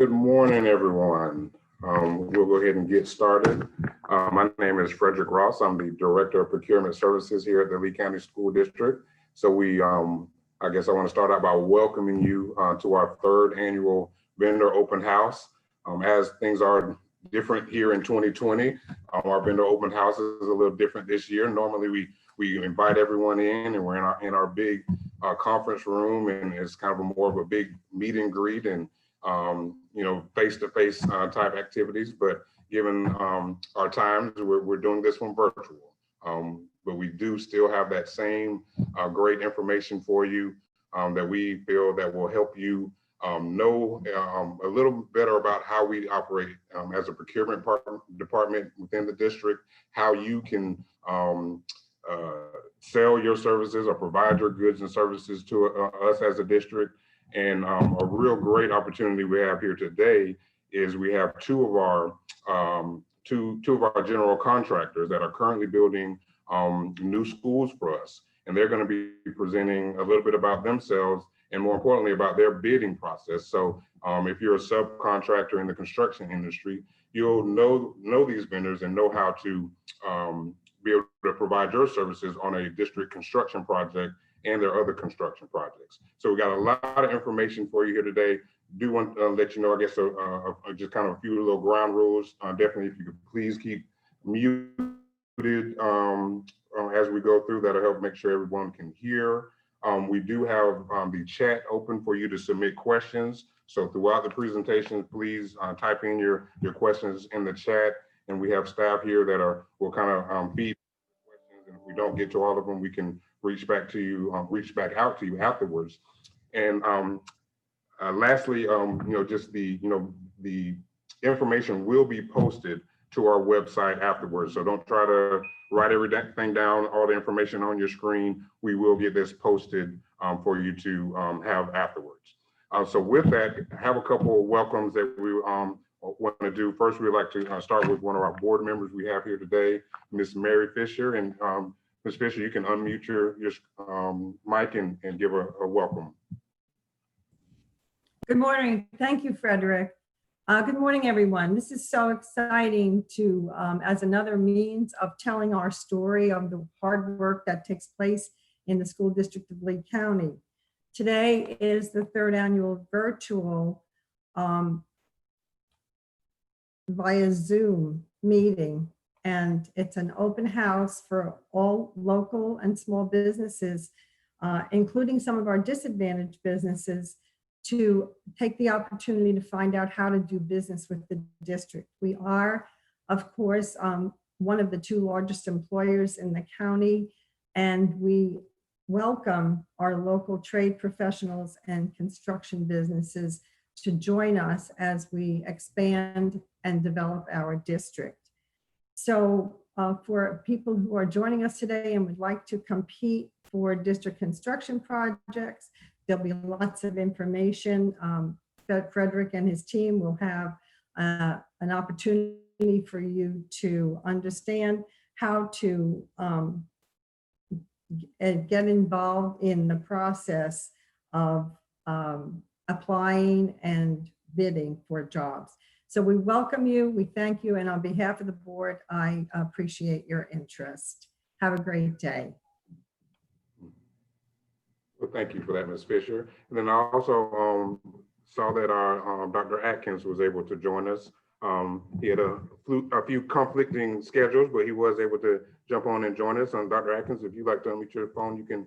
Good morning, everyone. We'll go ahead and get started. My name is Frederick Ross. I'm the Director of Procurement Services here at the Lee County School District. So I guess I want to start out by welcoming you to our third annual vendor open house. As things are different here in 2020, our vendor open house is a little different this year. Normally we invite everyone in and we're in our big conference room, and it's kind of more of a big meet and greet and face-to-face type activities. But given our times, we're doing this one virtual. But we do still have that same great information for you that we feel that will help you know a little better about how we operate as a procurement department within the district, how you can sell your services or provide your goods and services to us as a district. And a real great opportunity we have here today is we have two of our general contractors that are currently building new schools for us. And they're going to be presenting a little bit about themselves and, more importantly, about their bidding process. So if you're a subcontractor in the construction industry, you'll know these vendors and know how to be able to provide your services on a district construction project and their other construction projects. So we got a lot of information for you here today. Do want to let you know, I guess, just kind of a few little ground rules. Definitely, if you could please keep muted as we go through, that'll help make sure everyone can hear. We do have the chat open for you to submit questions. So throughout the presentation, please type in your questions in the chat. And we have staff here that will kind of feed questions. And if we don't get to all of them, we can reach back out to you afterwards. And lastly, just the information will be posted to our website afterwards. So don't try to write everything down, all the information on your screen. We will get this posted for you to have afterwards. So with that, I have a couple of welcomes that we want to do. First, we'd like to start with one of our board members we have here today, Miss Mary Fisher. And Ms. Fisher, you can unmute your mic and give a welcome. Good morning. Thank you, Frederick. Good morning, everyone. This is so exciting to, as another means of telling our story of the hard work that takes place in the school district of Lee County. Today is the third annual virtual via Zoom meeting. And it's an open house for all local and small businesses, including some of our disadvantaged businesses, to take the opportunity to find out how to do business with the district. We are, of course, one of the two largest employers in the county, and we welcome our local trade professionals and construction businesses to join us as we expand and develop our district. So for people who are joining us today and would like to compete for district construction projects, there'll be lots of information that Frederick and his team will have an opportunity for you to understand how to get involved in the process of applying and bidding for jobs. So we welcome you, we thank you, and on behalf of the board, I appreciate your interest. Have a great day. Well, thank you for that, Ms. Fisher. And then I also saw that our Dr. Atkins was able to join us. He had a few conflicting schedules, but he was able to jump on and join us. Dr. Atkins, if you'd like to unmute your phone, you can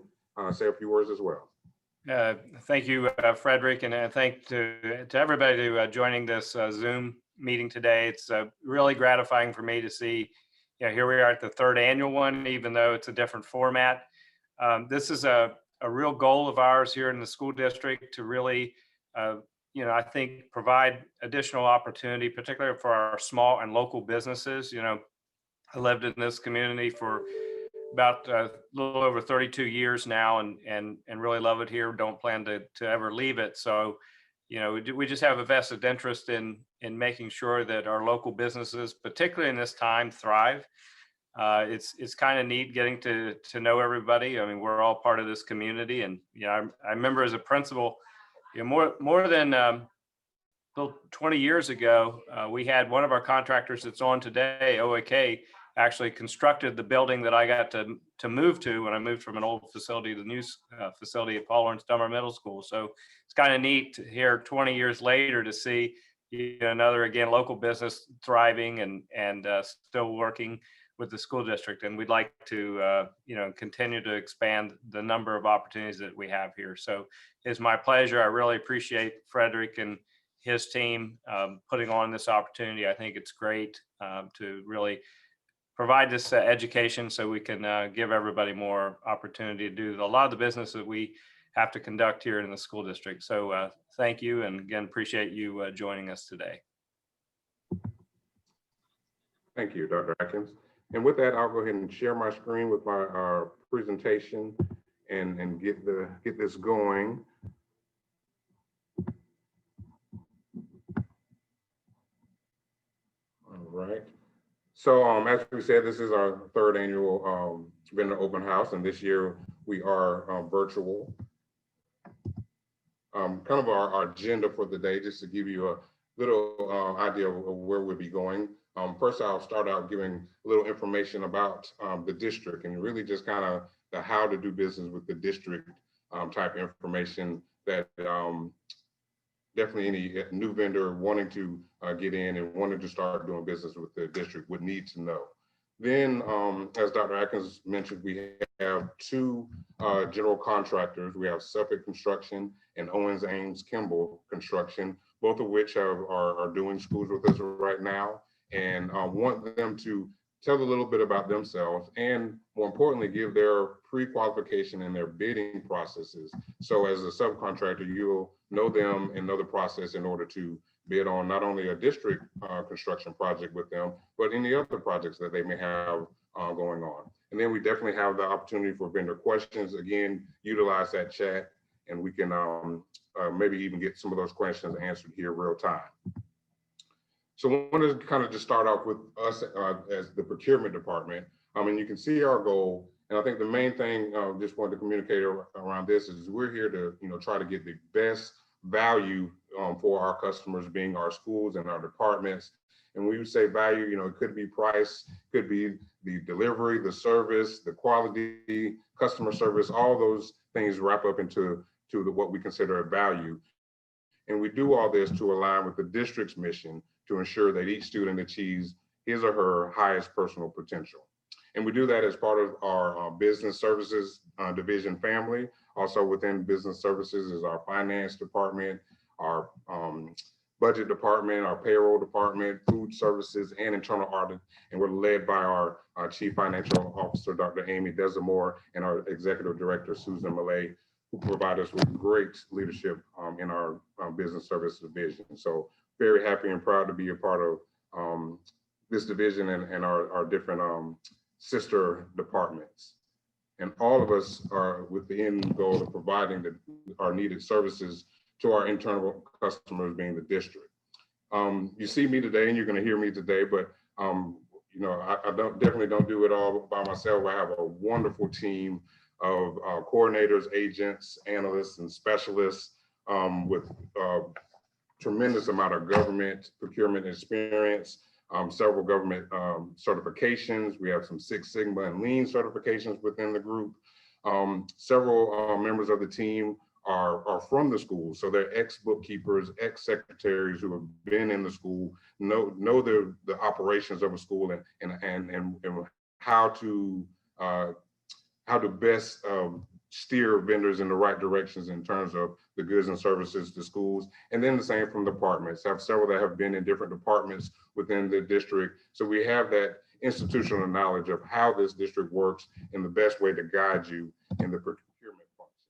say a few words as well. Thank you, Frederick, and thank to everybody joining this Zoom meeting today. It's really gratifying for me to see, here we are at the third annual one, even though it's a different format. This is a real goal of ours here in the school district to really, I think, provide additional opportunity, particularly for our small and local businesses. I lived in this community for about a little over 32 years now, and really love it here. Don't plan to ever leave it. So, we just have a vested interest in making sure that our local businesses, particularly in this time, thrive. It's kind of neat getting to know everybody. I mean, we're all part of this community, and I remember as a principal, more than built 20 years ago. We had one of our contractors that's on today, OAK, actually constructed the building that I got to move to when I moved from an old facility to the new facility at Paul Laurence Dunbar Middle School. So it's kind of neat to hear 20 years later to see another, again, local business thriving and still working with the school district. And we'd like to, continue to expand the number of opportunities that we have here. So it's my pleasure. I really appreciate Frederick and his team putting on this opportunity. I think it's great to really provide this education so we can give everybody more opportunity to do a lot of the business that we have to conduct here in the school district. So thank you. And again, appreciate you joining us today. Thank you, Dr. Atkins. And with that, I'll go ahead and share my screen with my presentation and get this going. All right. So as we said, this is our third annual vendor open house, and this year we are virtual. Kind of our agenda for the day, just to give you a little idea of where we'll be going. First, I'll start out giving a little information about the district and really just kind of the how to do business with the district type information that definitely any new vendor wanting to get in and wanting to start doing business with the district would need to know. Then, as Dr. Atkins mentioned, we have two general contractors. We have Suffolk Construction and Owens Ames Kimball Construction, both of which are doing schools with us right now, and want them to tell a little bit about themselves and, more importantly, give their pre-qualification and their bidding processes. So as a subcontractor, you'll know them and know the process in order to bid on not only a district construction project with them, but any other projects that they may have going on. And then we definitely have the opportunity for vendor questions. Again, utilize that chat and we can maybe even get some of those questions answered here real time. So I wanted to kind of just start off with us as the procurement department. And you can see our goal. And I think the main thing just wanted to communicate around this is we're here to try to get the best value for our customers, being our schools and our departments. And when we would say value, it could be price, could be the delivery, the service, the quality, customer service, all those things wrap up into what we consider a value. And we do all this to align with the district's mission to ensure that each student achieves his or her highest personal potential. And we do that as part of our business services division family. Also within business services is our finance department, our budget department, our payroll department, food services, and internal audit. And we're led by our Chief Financial Officer, Dr. Amy Desamore, and our Executive Director, Susan Millay, who provide us with great leadership in our business services division. So very happy and proud to be a part of this division and our different sister departments. And all of us are with the end goal of providing our needed services to our internal customers, being the district. You see me today and you're going to hear me today, but I definitely don't do it all by myself. I have a wonderful team of coordinators, agents, analysts, and specialists with tremendous amount of government procurement experience, several government certifications. We have some Six Sigma and Lean certifications within the group. Several members of the team are from the school. So they're ex-bookkeepers, ex-secretaries who have been in the school, know the operations of a school and how to best steer vendors in the right directions in terms of the goods and services to schools. And then the same from departments. I have several that have been in different departments within the district. So we have that institutional knowledge of how this district works and the best way to guide you in the procurement function.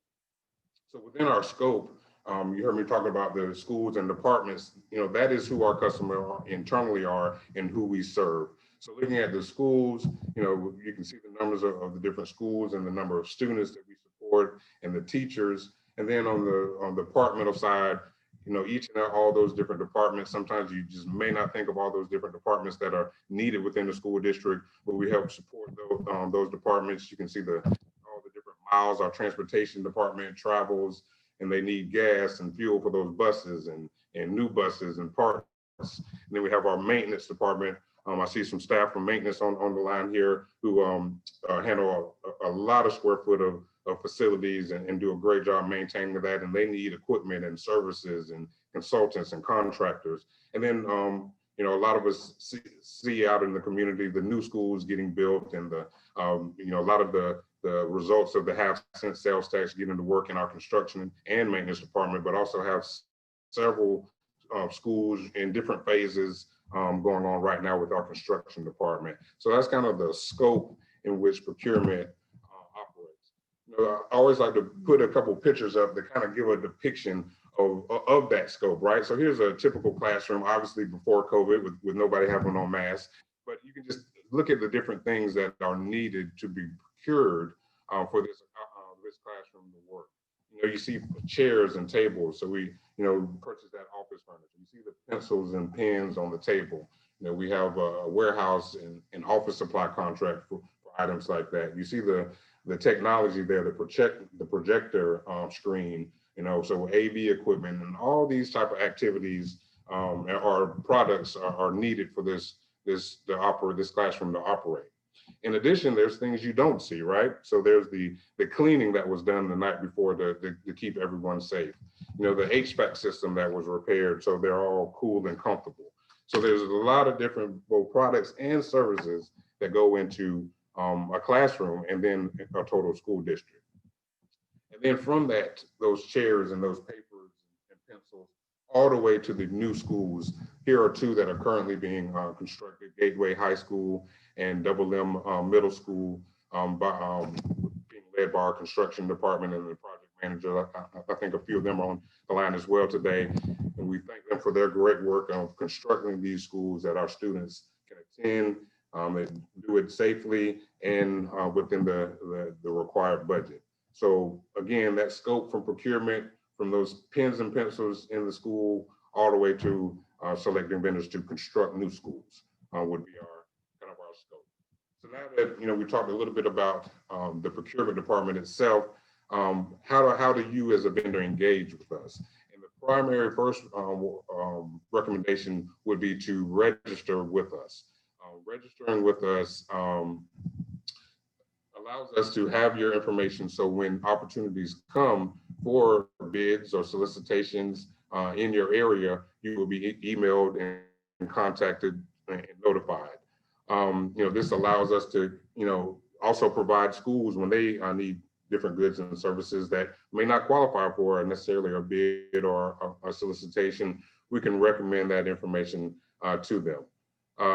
So within our scope, you heard me talking about the schools and departments, that is who our customers internally are and who we serve. So looking at the schools, you can see the numbers of the different schools and the number of students that we support and the teachers. And then on the departmental side, each and all those different departments, sometimes you just may not think of all those different departments that are needed within the school district, but we help support those departments. You can see all the different miles. Our transportation department travels and they need gas and fuel for those buses and and new buses and parts. And then we have our maintenance department. I see some staff from maintenance on the line here who handle a lot of square foot of facilities and do a great job maintaining that. And they need equipment and services and consultants and contractors. And then, you know, a lot of us see out in the community, the new schools getting built and the, you know, a lot of the results of the half-cent sales tax getting to work in our construction and maintenance department, but also have several schools in different phases going on right now with our construction department. So that's kind of the scope in which procurement operates. You know, I always like to put a couple pictures up that kind of give a depiction of that scope, right? So here's a typical classroom, obviously before COVID with nobody having on masks, but you can just look at the different things that are needed to be procured for this classroom to work. You know, you see chairs and tables. So we, you know, purchase that office furniture. You see the pencils and pens on the table. You know, we have a warehouse and office supply contract for items like that. You see the technology there, the projector screen, you know, so AV equipment and all these type of activities or products are needed for this classroom to operate. In addition, there's things you don't see, right? So there's the cleaning that was done the night before to keep everyone safe. You know, the HVAC system that was repaired so they're all cool and comfortable. So there's a lot of different both products and services that go into a classroom and then a total school district. And then from that, those chairs and those papers and pencils, all the way to the new schools. Here are two that are currently being constructed, Gateway High School and Double M Middle School, being led by our construction department and the project manager. I think a few of them are on the line as well today. And we thank them for their great work of constructing these schools that our students can attend, and do it safely and within the required budget. So again, that scope from procurement, from those pens and pencils in the school, all the way to selecting vendors to construct new schools would be our scope. So now that, you know, we talked a little bit about the procurement department itself, how do you as a vendor engage with us? And the primary first recommendation would be to register with us. Registering with us allows us to have your information, so when opportunities come for bids or solicitations in your area, you will be emailed and contacted and notified. You know, this allows us to, you know, also provide schools when they need different goods and services that may not qualify for necessarily a bid or a solicitation. We can recommend that information to them.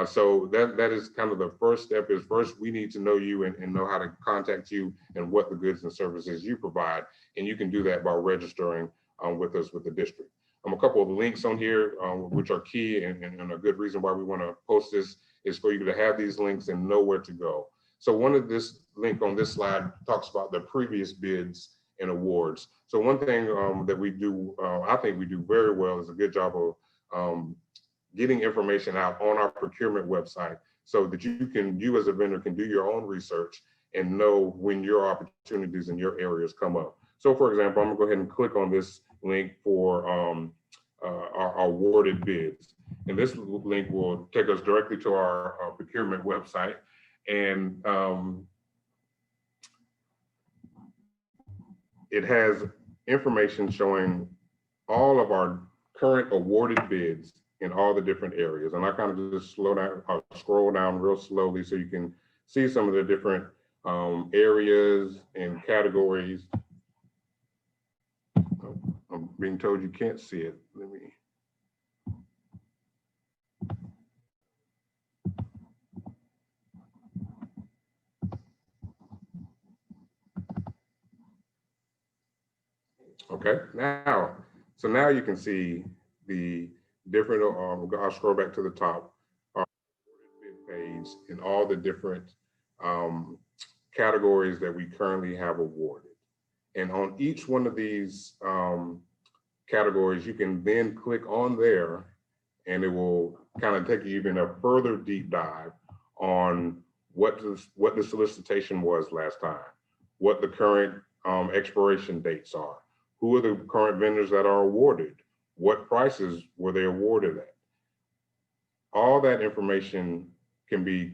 So that is kind of the first step. Is first we need to know you and know how to contact you and what the goods and services you provide. And you can do that by registering with us with the district. A couple of links on here, which are key and a good reason why we want to post this is for you to have these links and know where to go. So one of this link on this slide talks about the previous bids and awards. So one thing that we do, I think we do very well, is a good job of getting information out on our procurement website so that you as a vendor can do your own research and know when your opportunities in your areas come up. So for example, I'm gonna go ahead and click on this link for our awarded bids. And this link will take us directly to our procurement website. And it has information showing all of our current awarded bids in all the different areas. And I kind of just scroll down real slowly so you can see some of the different areas and categories. I'm being told you can't see it. Let me. Okay, so now you can see the different, I'll scroll back to the top, our bid page and all the different categories that we currently have awarded. And on each one of these categories, you can then click on there and it will kind of take you even a further deep dive on what the solicitation was last time, what the current expiration dates are, who are the current vendors that are awarded, What prices were they awarded at? All that information can be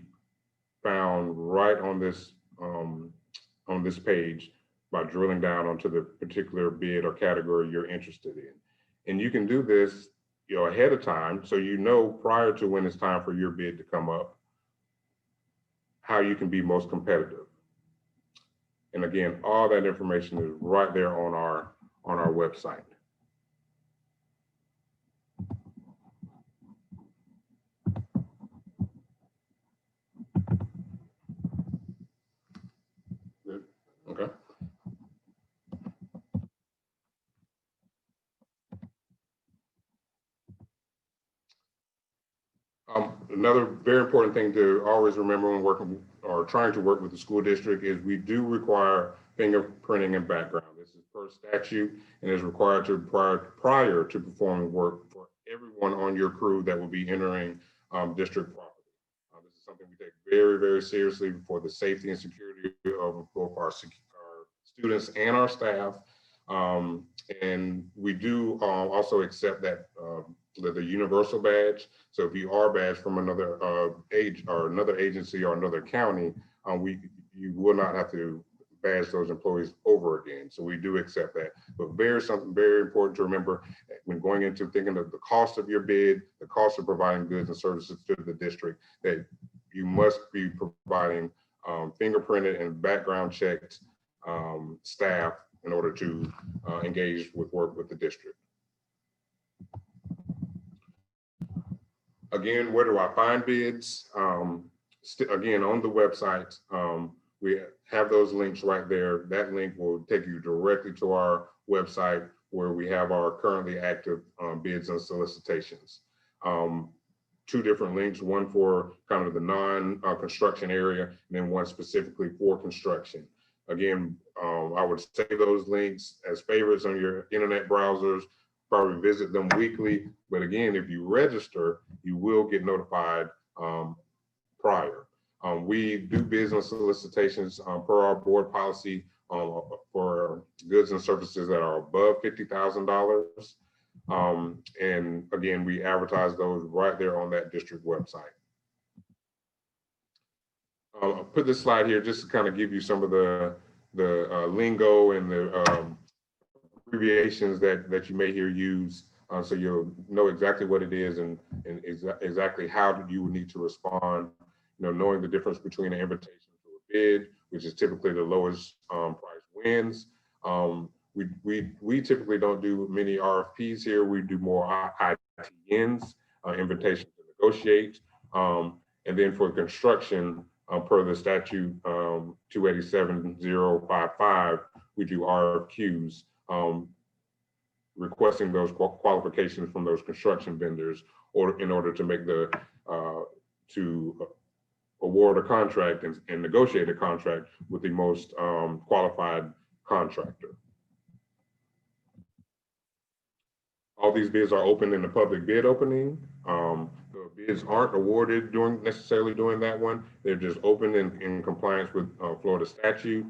found right on this page by drilling down onto the particular bid or category you're interested in. And you can do this, ahead of time, so prior to when it's time for your bid to come up, how you can be most competitive. And again, all that information is right there on our website. Good. Okay. Another very important thing to always remember when working or trying to work with the school district is we do require fingerprinting and background. This is per statute and is required prior to performing work for everyone on your crew that will be entering district property. This is something we take very, very seriously for the safety and security of both our students and our staff. And we do also accept that the universal badge. So if you are badged from another another agency or another county, you will not have to badge those employees over again. So we do accept that. But something very important to remember when going into thinking of the cost of your bid, the cost of providing goods and services to the district, that you must be providing fingerprinted and background checked staff in order to engage with work with the district. Again, where do I find bids? Again, on the website, we have those links right there. That link will take you directly to our website where we have our currently active bids and solicitations. Two different links, one for kind of the non-construction area, and then one specifically for construction. Again, I would save those links as favorites on your internet browsers, probably visit them weekly. But again, if you register, you will get notified prior. We do business solicitations per our board policy for goods and services that are above $50,000. And again, we advertise those right there on that district website. I'll put this slide here just to kind of give you some of the lingo and the abbreviations that you may hear used, so you'll know exactly what it is and exactly how you would need to respond. Knowing the difference between an invitation to a bid, which is typically the lowest price wins. We typically don't do many RFPs here. We do more ITNs, invitation to negotiate. And then for construction, per the statute 287-055, we do RFQs, requesting those qualifications from those construction vendors or in order to make to award a contract and negotiate a contract with the most qualified contractor. All these bids are open in the public bid opening. The bids aren't awarded necessarily during that one. They're just open in compliance with Florida statute.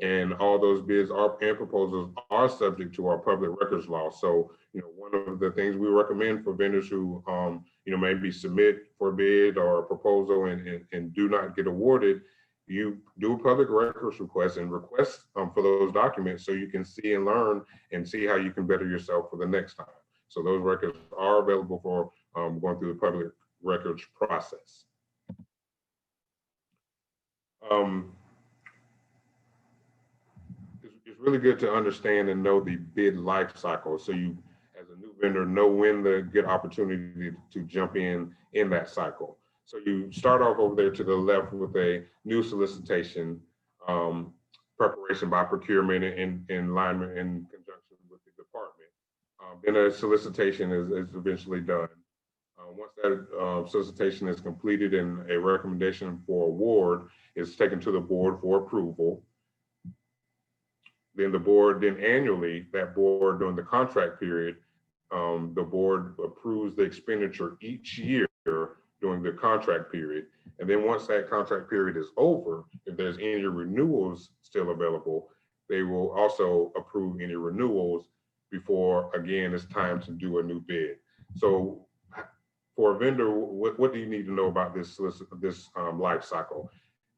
And all those bids and proposals are subject to our public records law. So, one of the things we recommend for vendors who, maybe submit for bid or a proposal and do not get awarded, you do a public records request and request for those documents so you can see and learn and see how you can better yourself for the next time. So those records are available for going through the public records process. It's really good to understand and know the bid life cycle. So you, as a new vendor, know when the good opportunity to jump in that cycle. So you start off over there to the left with a new solicitation, preparation by procurement in alignment in conjunction with the department. Then a solicitation is eventually done. Once that solicitation is completed and a recommendation for award is taken to the board for approval, then annually, that board during the contract period, the board approves the expenditure each year during the contract period. And then once that contract period is over, if there's any renewals still available, they will also approve any renewals before, again, it's time to do a new bid. So for a vendor, what do you need to know about this life cycle?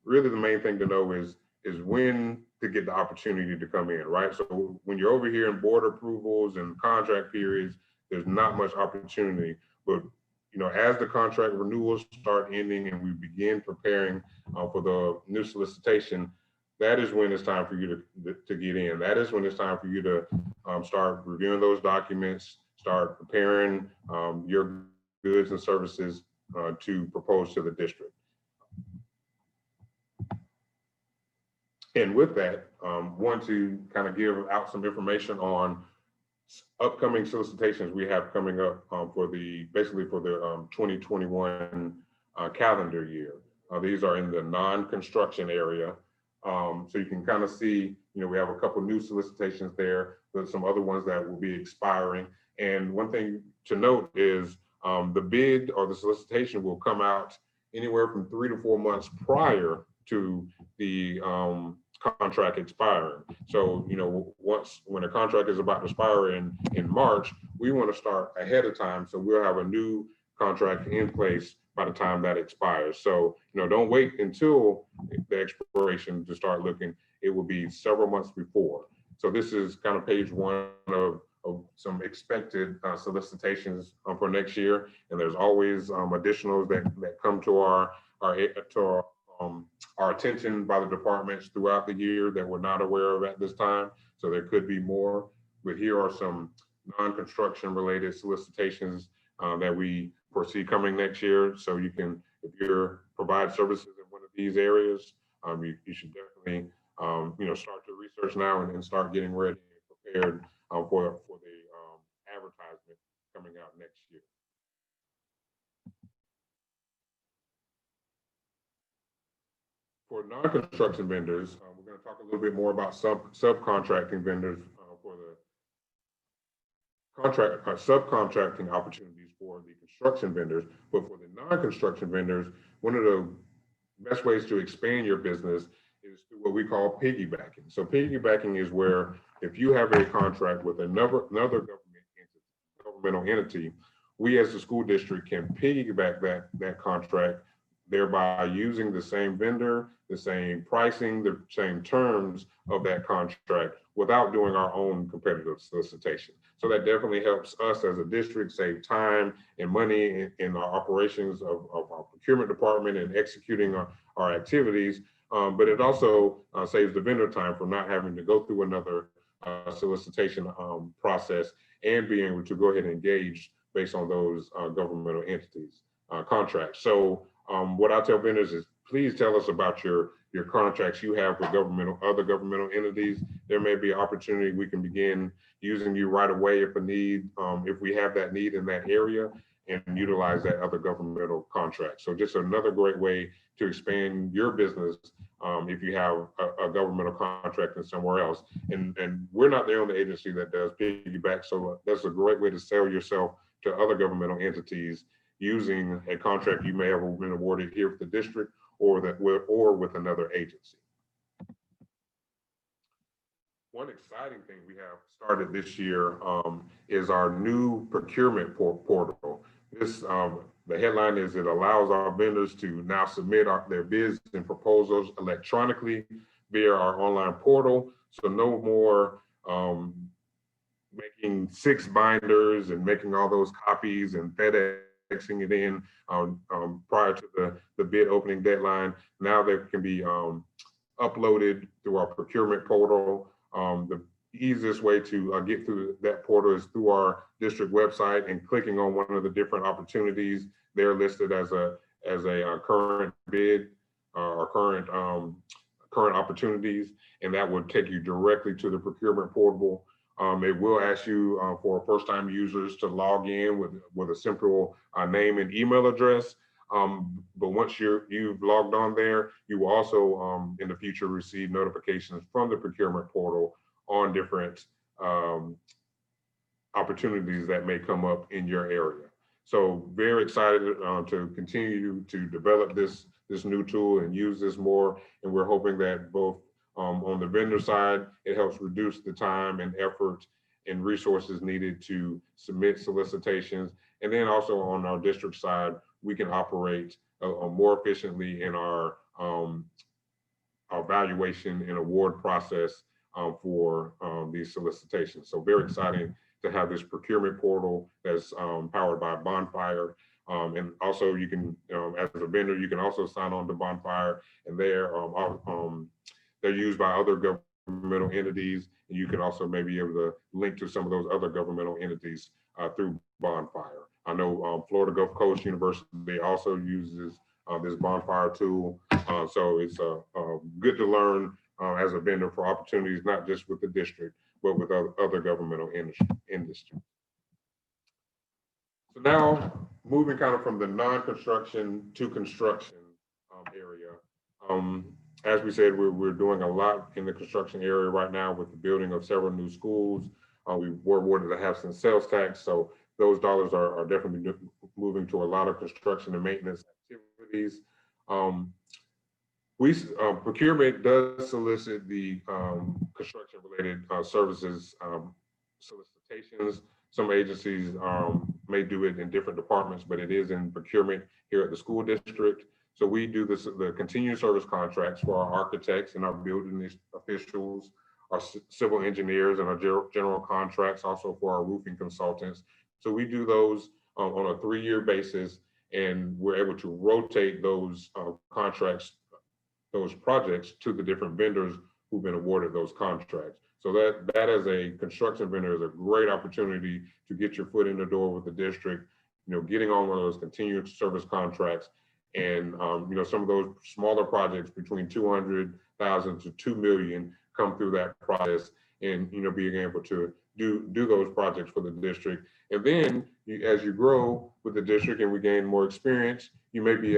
Really, the main thing to know is when to get the opportunity to come in, right? So when you're over here in board approvals and contract periods, there's not much opportunity. But as the contract renewals start ending and we begin preparing for the new solicitation, that is when it's time for you to get in. That is when it's time for you to start reviewing those documents, start preparing your goods and services to propose to the district. And with that, want to kind of give out some information on upcoming solicitations we have coming up for the 2021 calendar year. These are in the non-construction area. So you can kind of see, we have a couple new solicitations there, but some other ones that will be expiring. And one thing to note is the bid or the solicitation will come out anywhere from 3 to 4 months prior to the contract expiring. So, when a contract is about to expire in March, we want to start ahead of time. So we'll have a new contract in place by the time that expires. So, don't wait until the expiration to start looking. It will be several months before. So this is kind of page one of some expected solicitations for next year. And there's always additionals that come to our attention by the departments throughout the year that we're not aware of at this time. So there could be more, but here are some non-construction related solicitations that we foresee coming next year. So you can, if you provide services in one of these areas, you should definitely, start your research now and start getting ready and prepared for the advertisement coming out next year. For non-construction vendors, we're going to talk a little bit more about subcontracting vendors for the subcontracting opportunities for the construction vendors. But for the non-construction vendors, one of the best ways to expand your business is through what we call piggybacking. So piggybacking is where if you have a contract with another governmental entity, we as the school district can piggyback that contract, thereby using the same vendor, the same pricing, the same terms of that contract without doing our own competitive solicitation. So that definitely helps us as a district save time and money in our operations of our procurement department and executing our activities. But it also saves the vendor time from not having to go through another solicitation process and being able to go ahead and engage based on those governmental entities contracts. So what I tell vendors is, please tell us about your contracts you have with other governmental entities. There may be an opportunity we can begin using you right away if if we have that need in that area, and utilize that other governmental contract. So just another great way to expand your business if you have a governmental contract in somewhere else. And we're not the only agency that does piggyback, so that's a great way to sell yourself to other governmental entities using a contract you may have been awarded here with the district or with another agency. One exciting thing we have started this year is our new procurement portal. This the headline is, it allows our vendors to now submit their bids and proposals electronically via our online portal. So no more making 6 binders and making all those copies and FedExing it in prior to the bid opening deadline. Now they can be uploaded through our procurement portal. The easiest way to get through that portal is through our district website and clicking on one of the different opportunities. They're listed as a current bid or current opportunities, and that would take you directly to the procurement portal. It will ask you for first-time users to log in with a simple name and email address. But once you've logged on there, you will also in the future receive notifications from the procurement portal on different opportunities that may come up in your area. So very excited to continue to develop this new tool and use this more. And we're hoping that both on the vendor side, it helps reduce the time and effort and resources needed to submit solicitations. And then also on our district side, we can operate more efficiently in our evaluation and award process for these solicitations. So very exciting to have this procurement portal that's powered by Bonfire. And also you can, as a vendor, you can also sign on to Bonfire, and they're used by other governmental entities. And you can also maybe be able to link to some of those other governmental entities through Bonfire. I know Florida Gulf Coast University also uses this Bonfire tool. So it's good to learn as a vendor for opportunities, not just with the district, but with other governmental industry. So now moving kind of from the non-construction to construction area. As we said, we're doing a lot in the construction area right now with the building of several new schools. We were awarded a half-cent sales tax, so those dollars are definitely moving to a lot of construction and maintenance activities. Procurement does solicit the construction-related services solicitations. Some agencies may do it in different departments, but it is in procurement here at the school district. So we do the continuing service contracts for our architects and our building officials, our civil engineers, and our general contracts, also for our roofing consultants. So we do those on a 3-year basis, and we're able to rotate those contracts, those projects, to the different vendors who've been awarded those contracts. So that as a construction vendor is a great opportunity to get your foot in the door with the district, getting on one of those continuing service contracts. And some of those smaller projects between 200,000 to 2 million come through that process, and being able to do those projects for the district. And then as you grow with the district and we gain more experience, you may be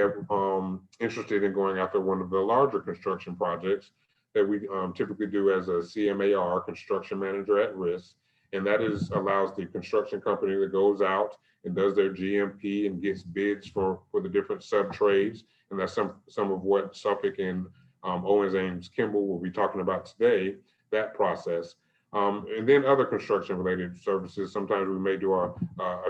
interested in going after one of the larger construction projects that we typically do as a CMAR, construction manager at risk. And that allows the construction company that goes out and does their GMP and gets bids for the different sub trades. And that's some of what Suffolk and Owens Ames Kimball will be talking about today, that process. And then other construction related services. Sometimes we may do a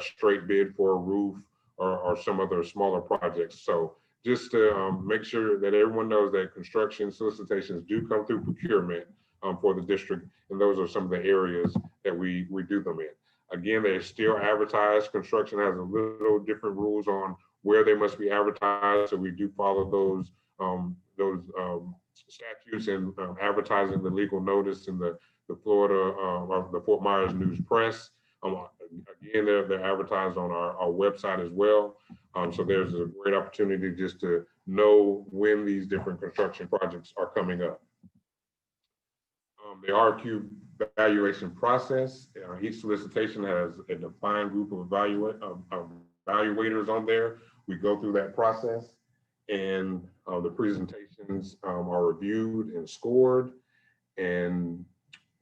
straight bid for a roof or some other smaller projects. So just to make sure that everyone knows that construction solicitations do come through procurement for the district. And those are some of the areas that we do them in. Again, they're still advertised. Construction has a little different rules on where they must be advertised. So we do follow those statutes and advertising the legal notice in the Florida, the Fort Myers News Press. Again, they're advertised on our website as well. So there's a great opportunity just to know when these different construction projects are coming up. The RFQ evaluation process, each solicitation has a defined group of evaluators on there. We go through that process, and the presentations are reviewed and scored, and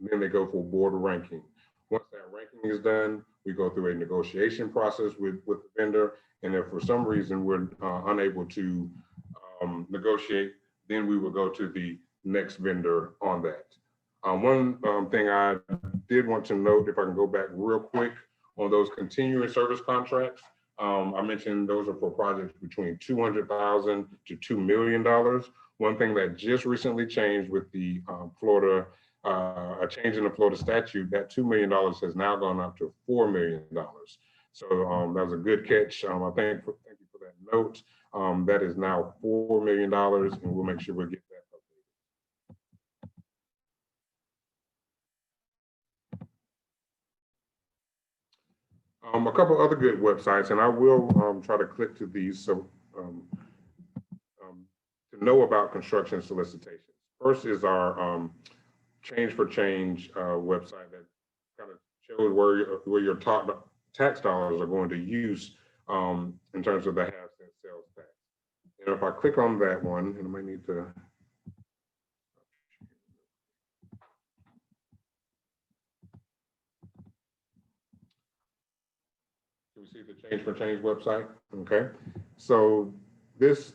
then they go for board ranking. Once that ranking is done, we go through a negotiation process with the vendor, and if for some reason we're unable to negotiate, then we will go to the next vendor on that. One thing I did want to note, if I can go back real quick on those continuing service contracts, I mentioned those are for projects between $200,000 to $2 million. One thing that just recently changed with the Florida, a change in the Florida statute, that $2 million has now gone up to $4 million. So that was a good catch. I thank you for that note. That is now $4 million, and we'll make sure we get that. A couple other good websites, and I will try to click to these so to know about construction solicitations. First is our Change for Change website that kind of shows where your tax dollars are going to use in terms of the half-cent sales tax. And if I click on that one, and I might need to. Can we see the Change for Change website? Okay, so this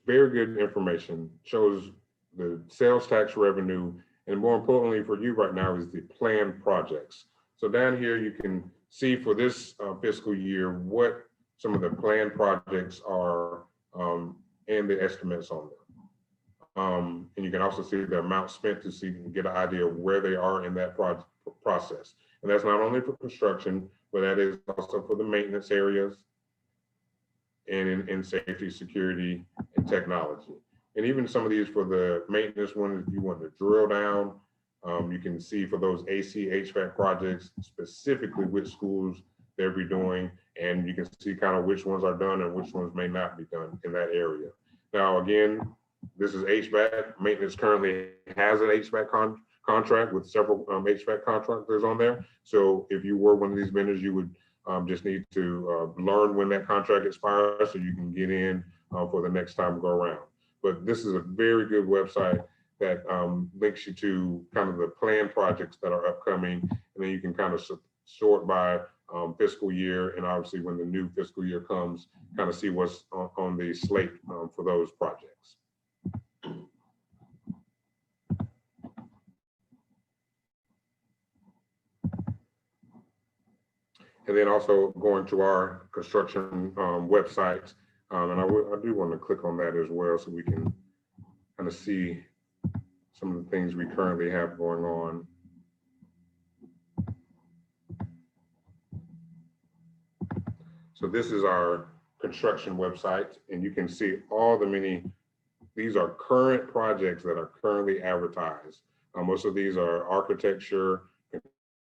very good information shows the sales tax revenue And more importantly for you right now is the planned projects. So down here, you can see for this fiscal year, what some of the planned projects are and the estimates on them. And you can also see the amount spent to see and get an idea of where they are in that process. And that's not only for construction, but that is also for the maintenance areas and in safety, security, and technology. And even some of these for the maintenance ones, if you want to drill down, you can see for those AC HVAC projects, specifically which schools they'll be doing, and you can see kind of which ones are done and which ones may not be done in that area. Now, again, this is HVAC. Maintenance currently has an HVAC contract with several HVAC contractors on there. So if you were one of these vendors, you would just need to learn when that contract expires so you can get in for the next time go around. But this is a very good website that links you to kind of the planned projects that are upcoming. And then you can kind of sort by fiscal year. And obviously when the new fiscal year comes, kind of see what's on the slate for those projects. And then also going to our construction website. And I do want to click on that as well so we can kind of see some of the things we currently have going on. So this is our construction website, and you can see all the these are current projects that are currently advertised. Most of these are architecture,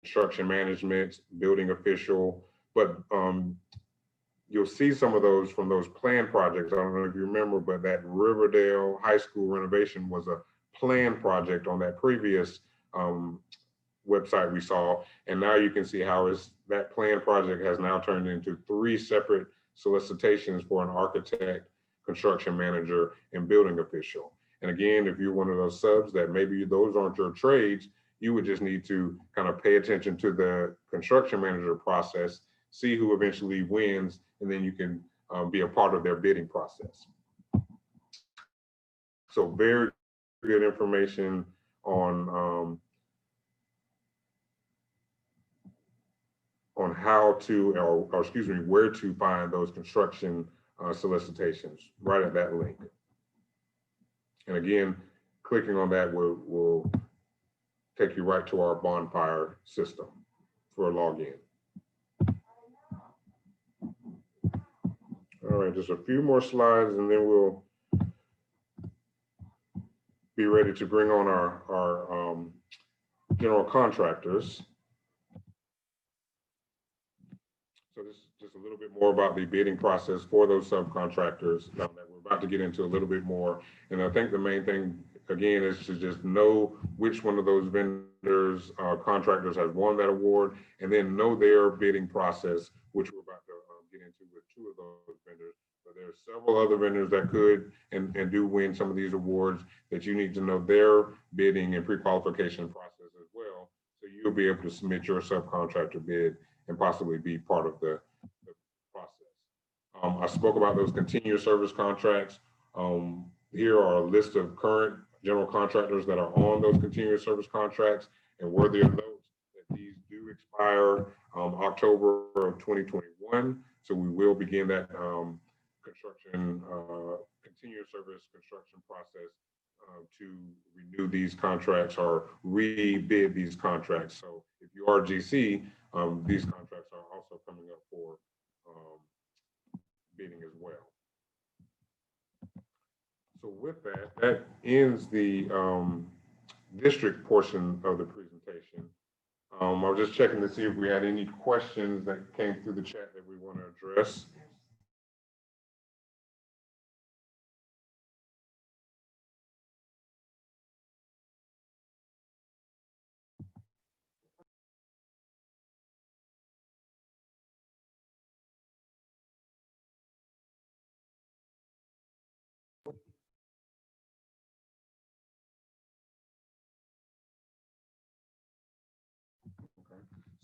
construction management, building official, but you'll see some of those from those planned projects. I don't know if you remember, but that Riverdale High School renovation was a planned project on that previous website we saw. And now you can see how that planned project has now turned into 3 separate solicitations for an architect, construction manager, and building official. And again, if you're one of those subs that maybe those aren't your trades, you would just need to kind of pay attention to the construction manager process, see who eventually wins, and then you can be a part of their bidding process. So very good information on how to, or excuse me, where to find those construction solicitations right at that link. And again, clicking on that will take you right to our Bonfire system for a login. All right, just a few more slides and then we'll be ready to bring on our general contractors. So this is just a little bit more about the bidding process for those subcontractors that we're about to get into a little bit more. And I think the main thing, again, is to just know which one of those vendors, contractors has won that award, and then know their bidding process, which we're about to get into with 2 of those vendors. But there's several other vendors that could and do win some of these awards that you need to know their bidding and pre-qualification process as well. So you'll be able to submit your subcontractor bid and possibly be part of the process. I spoke about those continuous service contracts. Here are a list of current general contractors that are on those continuous service contracts, and worthy of note that these do expire October of 2021. So we will begin that construction, continuous service construction process to renew these contracts or rebid these contracts. So if you are GC, these contracts are also coming up for bidding as well. So with that, that ends the district portion of the presentation. I was just checking to see if we had any questions that came through the chat that we want to address.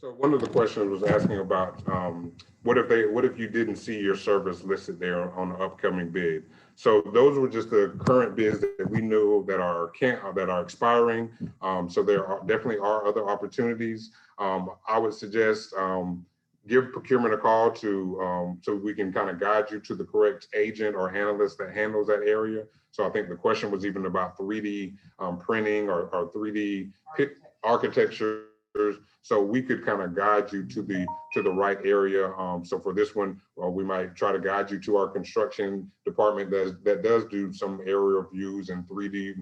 So one of the questions was asking about, what if you didn't see your service listed there on the upcoming bid? So those were just the current bids that we know that are expiring. So there definitely are other opportunities. I would suggest, give procurement a call so we can kind of guide you to the correct agent or analyst that handles that area. So I think the question was even about 3D printing or 3D architecture. So we could kind of guide you to the right area. So for this one, we might try to guide you to our construction department that does do some aerial views and 3D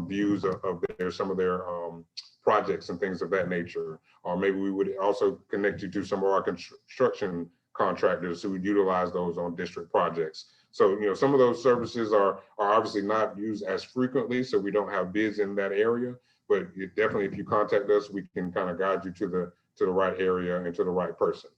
views of some of their projects and things of that nature. Or maybe we would also connect you to some of our construction contractors who would utilize those on district projects. So, some of those services are obviously not used as frequently, so we don't have bids in that area. But definitely, if you contact us, we can kind of guide you to the right area and to the right person.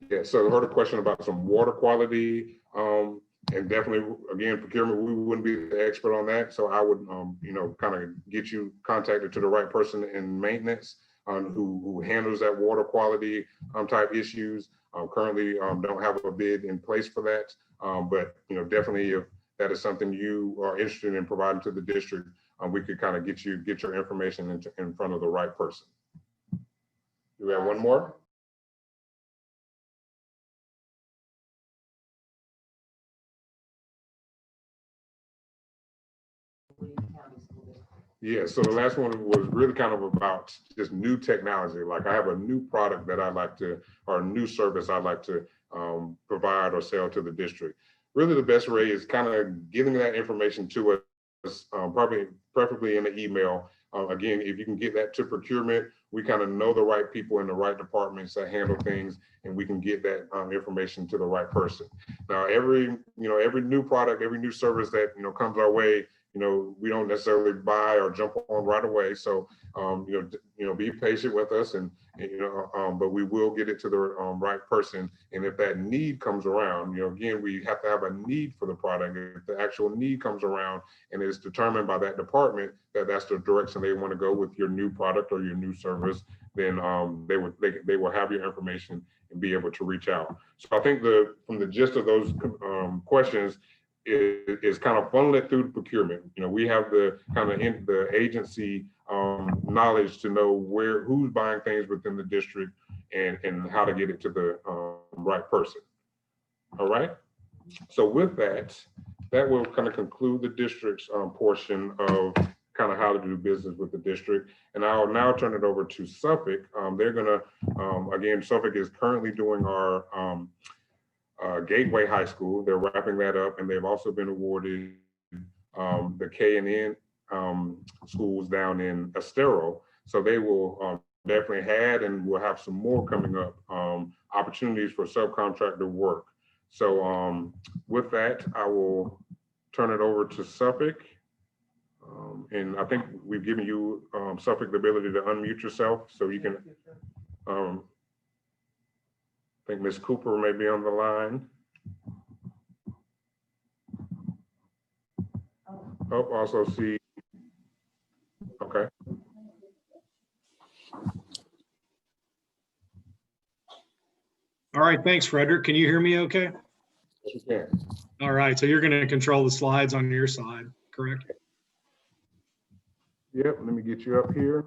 Yeah, so I heard a question about some water quality, and definitely, again, procurement, we wouldn't be the expert on that. So I would, kind of get you contacted to the right person in maintenance who handles that water quality type issues. Currently, don't have a bid in place for that. But, definitely if that is something you are interested in providing to the district, we could kind of get your information in front of the right person. Do we have one more? Yeah, so the last one was really kind of about just new technology. Like I have a new product that I'd like to, or a new service I'd like to provide or sell to the district. Really the best way is kind of getting that information to us, preferably in an email. Again, if you can get that to procurement, we kind of know the right people in the right departments that handle things, and we can get that information to the right person. Now, every new product, every new service that comes our way, we don't necessarily buy or jump on right away. So, be patient with us, and but we will get it to the right person. And if that need comes around, again, we have to have a need for the product. If the actual need comes around and is determined by that department that that's the direction they want to go with your new product or your new service, then they will have your information and be able to reach out. So I think from the gist of those questions, is kind of funnel it through procurement. We have the kind of the agency knowledge to know who's buying things within the district and how to get it to the right person. All right. So with that will kind of conclude the district's portion of kind of how to do business with the district. And I'll now turn it over to Suffolk. They're gonna, again, Suffolk is currently doing our Gateway High School. They're wrapping that up, and they've also been awarded the K&N schools down in Estero. So they will definitely had and will have some more coming up, opportunities for subcontractor work. So with that, I will turn it over to Suffolk. And I think we've given you, Suffolk, the ability to unmute yourself so you can, I think Ms. Cooper may be on the line. Oh, also see, okay. All right, thanks, Frederick. Can you hear me okay? Yes, you can. All right, so you're going to control the slides on your side, correct? Yep, let me get you up here.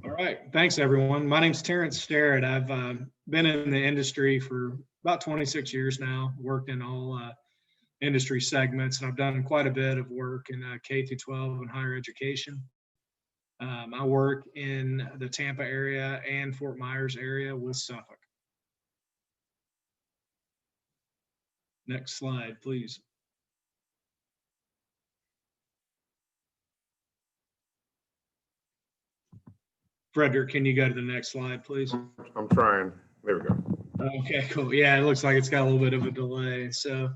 All right, thanks, everyone. My name's Terrence Starrett. I've been in the industry for about 26 years now, worked in all industry segments, and I've done quite a bit of work in K through 12 and higher education. I work in the Tampa area and Fort Myers area with Suffolk. Next slide, please. Frederick, can you go to the next slide, please? I'm trying. There we go. Okay, cool. Yeah, it looks like it's got a little bit of a delay. So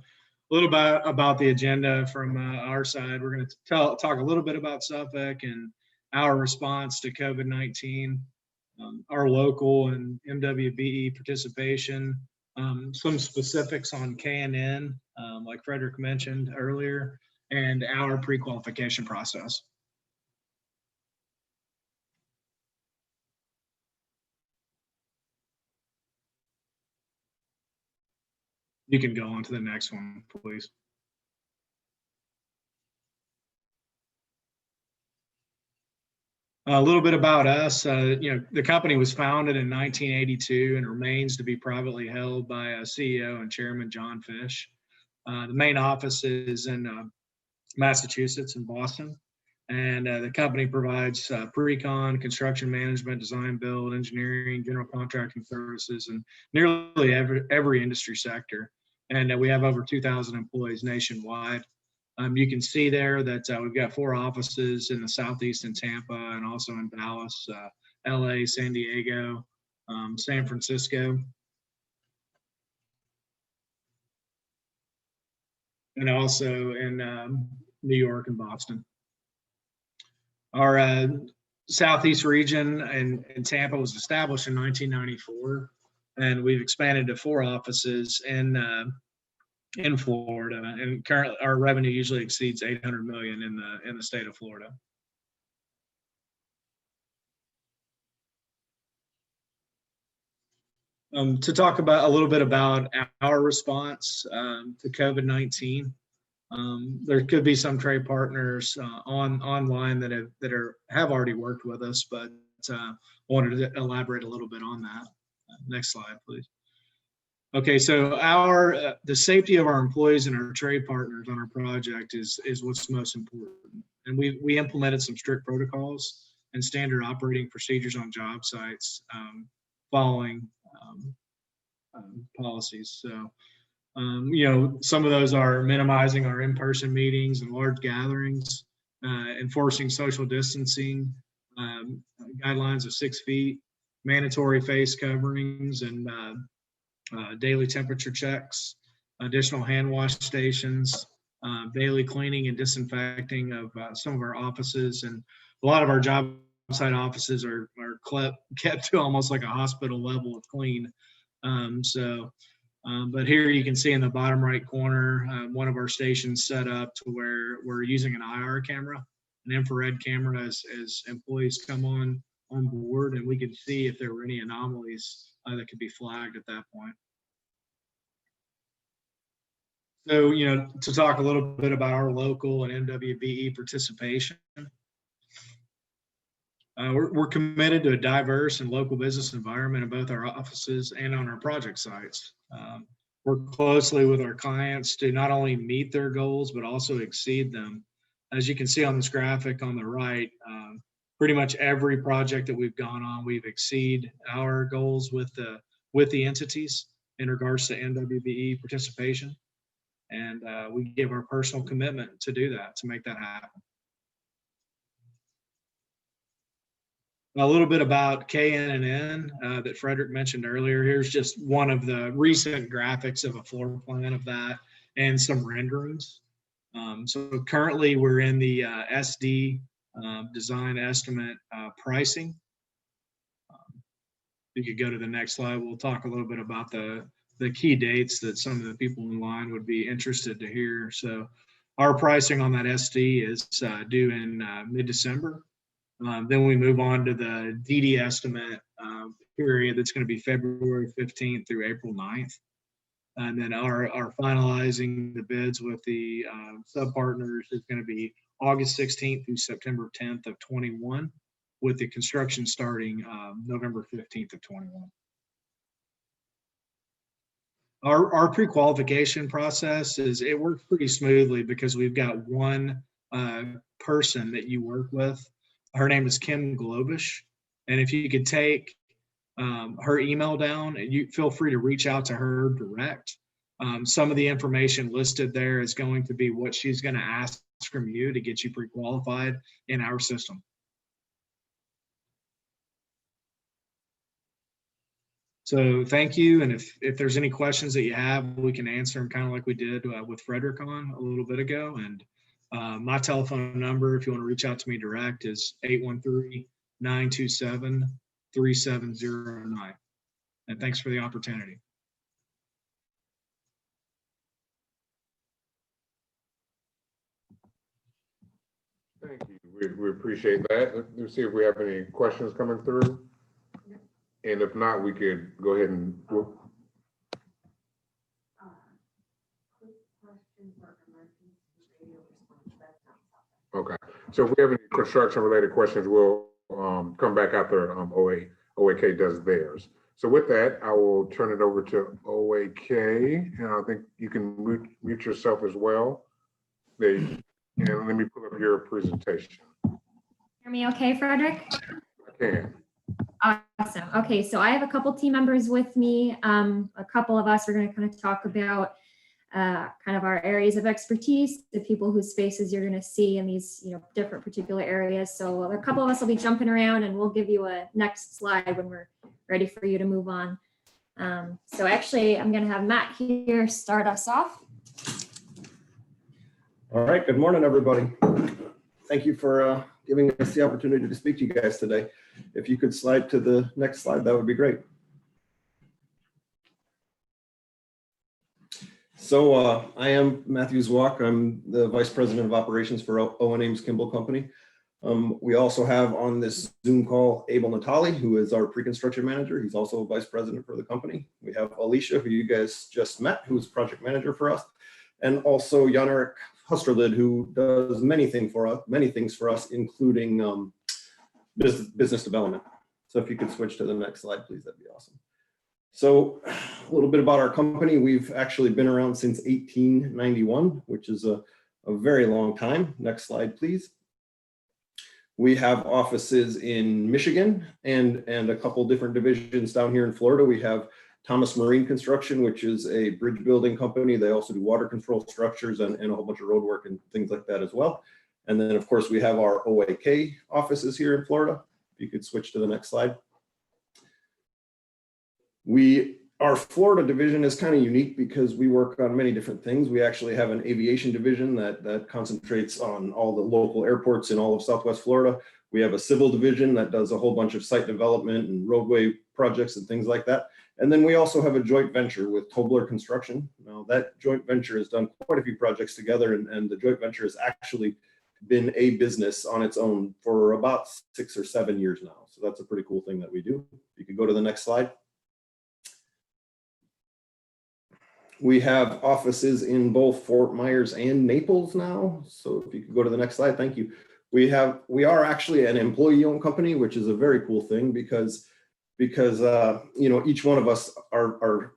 little bit about the agenda from our side. We're going to talk a little bit about Suffolk and our response to COVID-19, our local and MWBE participation, some specifics on KNN, like Frederick mentioned earlier, and our pre-qualification process. You can go on to the next one, please. A little bit about us. The company was founded in 1982 and remains to be privately held by CEO and Chairman John Fish. The main office is in Massachusetts in Boston. And the company provides pre-con, construction management, design, build, engineering, general contracting services, and nearly every industry sector. And we have over 2,000 employees nationwide. You can see there that we've got 4 offices in the Southeast in Tampa and also in Dallas, LA, San Diego, San Francisco. And also in New York and Boston. Our Southeast region in Tampa was established in 1994, and we've expanded to 4 offices in Florida. And currently, our revenue usually exceeds $800 million in the state of Florida. To talk about a little bit about our response to COVID-19. There could be some trade partners online that have already worked with us, but wanted to elaborate a little bit on that. Next slide, please. Okay, so the safety of our employees and our trade partners on our project is what's most important. And we implemented some strict protocols and standard operating procedures on job sites following policies. So. Some of those are minimizing our in-person meetings and large gatherings, enforcing social distancing, guidelines of 6 feet, mandatory face coverings, and daily temperature checks, additional hand wash stations, daily cleaning and disinfecting of some of our offices. And a lot of our job site offices are kept to almost like a hospital level of clean. But here you can see in the bottom right corner, one of our stations set up to where we're using an IR camera, an infrared camera as employees come on board, and we can see if there were any anomalies that could be flagged at that point. So, to talk a little bit about our local and MWBE participation. We're committed to a diverse and local business environment in both our offices and on our project sites. Work closely with our clients to not only meet their goals, but also exceed them. As you can see on this graphic on the right, pretty much every project that we've gone on, we've exceeded our goals with the entities in regards to MWBE participation. And we give our personal commitment to do that, to make that happen. A little bit about KNN that Frederick mentioned earlier. Here's just one of the recent graphics of a floor plan of that and some renderings. So currently we're in the SD design estimate pricing. You could go to the next slide. We'll talk a little bit about the key dates that some of the people in line would be interested to hear. So our pricing on that SD is due in mid-December. Then we move on to the DD estimate period that's going to be February 15th through April 9th. And then our finalizing the bids with the sub-partners is going to be August 16th through September 10th of 21, with the construction starting November 15th of 21. Our pre-qualification process it works pretty smoothly because we've got one person that you work with. Her name is Kim Globish, and if you could take her email down, and you feel free to reach out to her direct. Some of the information listed there is going to be what she's going to ask from you to get you pre-qualified in our system. So thank you. And if there's any questions that you have, we can answer them kind of like we did with Frederick on a little bit ago. And my telephone number, if you want to reach out to me direct, is 813-927-3709. And thanks for the opportunity. Thank you. We appreciate that. Let's see if we have any questions coming through. And if not, we could go ahead and, okay. So if we have any construction related questions, we'll come back after OAK does theirs. So with that, I will turn it over to OAK, and I think you can mute yourself as well. And let me pull up your presentation. Hear me okay, Frederick? I can. Awesome. Okay, so I have a couple team members with me. A couple of us are going to kind of talk about kind of our areas of expertise, the people whose faces you're going to see in these, different particular areas. So a couple of us will be jumping around, and we'll give you a next slide when we're ready for you to move on. So actually, I'm going to have Matt here start us off. All right, good morning, everybody. Thank you for giving us the opportunity to speak to you guys today. If you could slide to the next slide, that would be great. So I am Matthew Zwak. I'm the Vice President of Operations for Owen Ames Kimball Company. We also have on this Zoom call Abel Natali, who is our pre-construction manager. He's also a Vice President for the company. We have Alicia, who you guys just met, who's project manager for us, and also Jan-Erik Husterlid, who does many things for us, including business development. So if you could switch to the next slide, please, that'd be awesome. So a little bit about our company. We've actually been around since 1891, which is a very long time. Next slide, please. We have offices in Michigan and a couple different divisions down here in Florida. We have Thomas Marine Construction, which is a bridge building company. They also do water control structures and a whole bunch of road work and things like that as well. And then, of course, we have our OAK offices here in Florida. If you could switch to the next slide. Our Florida division is kind of unique because we work on many different things. We actually have an aviation division that concentrates on all the local airports in all of Southwest Florida. We have a civil division that does a whole bunch of site development and roadway projects and things like that. And then we also have a joint venture with Tobler Construction. Now that joint venture has done quite a few projects together, and the joint venture has actually been a business on its own for about 6 or 7 years now. So that's a pretty cool thing that we do. You can go to the next slide. We have offices in both Fort Myers and Naples now. So if you could go to the next slide, thank you. We are actually an employee-owned company, which is a very cool thing because each one of us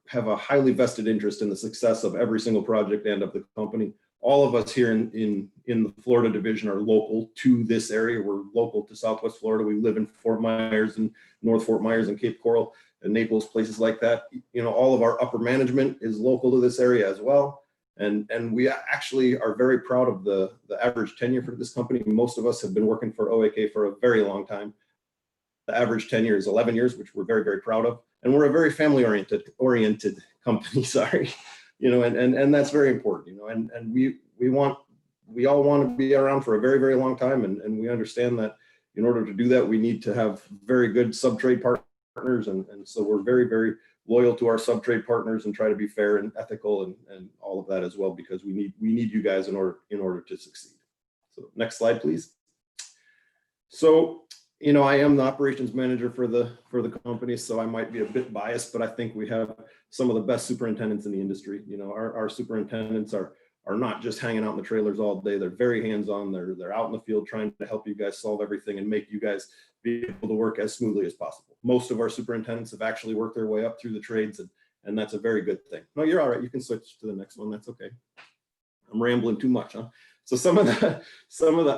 have a highly vested interest in the success of every single project and of the company. All of us here in the Florida division are local to this area. We're local to Southwest Florida. We live in Fort Myers and North Fort Myers and Cape Coral and Naples, places like that. All of our upper management is local to this area as well. And we actually are very proud of the average tenure for this company. Most of us have been working for OAK for a very long time. The average tenure is 11 years, which we're very, very proud of. And we're a very family oriented company, sorry. And that's very important, and we all want to be around for a very, very long time. And we understand that in order to do that, we need to have very good subtrade partners. And so we're very, very loyal to our subtrade partners and try to be fair and ethical and all of that as well, because we need you guys in order to succeed. So next slide, please. So, I am the operations manager for the company, so I might be a bit biased, but I think we have some of the best superintendents in the industry. Our superintendents are not just hanging out in the trailers all day. They're very hands-on. They're out in the field trying to help you guys solve everything and make you guys be able to work as smoothly as possible. Most of our superintendents have actually worked their way up through the trades, and that's a very good thing. No, you're all right. You can switch to the next one. That's okay. I'm rambling too much, huh? So some of the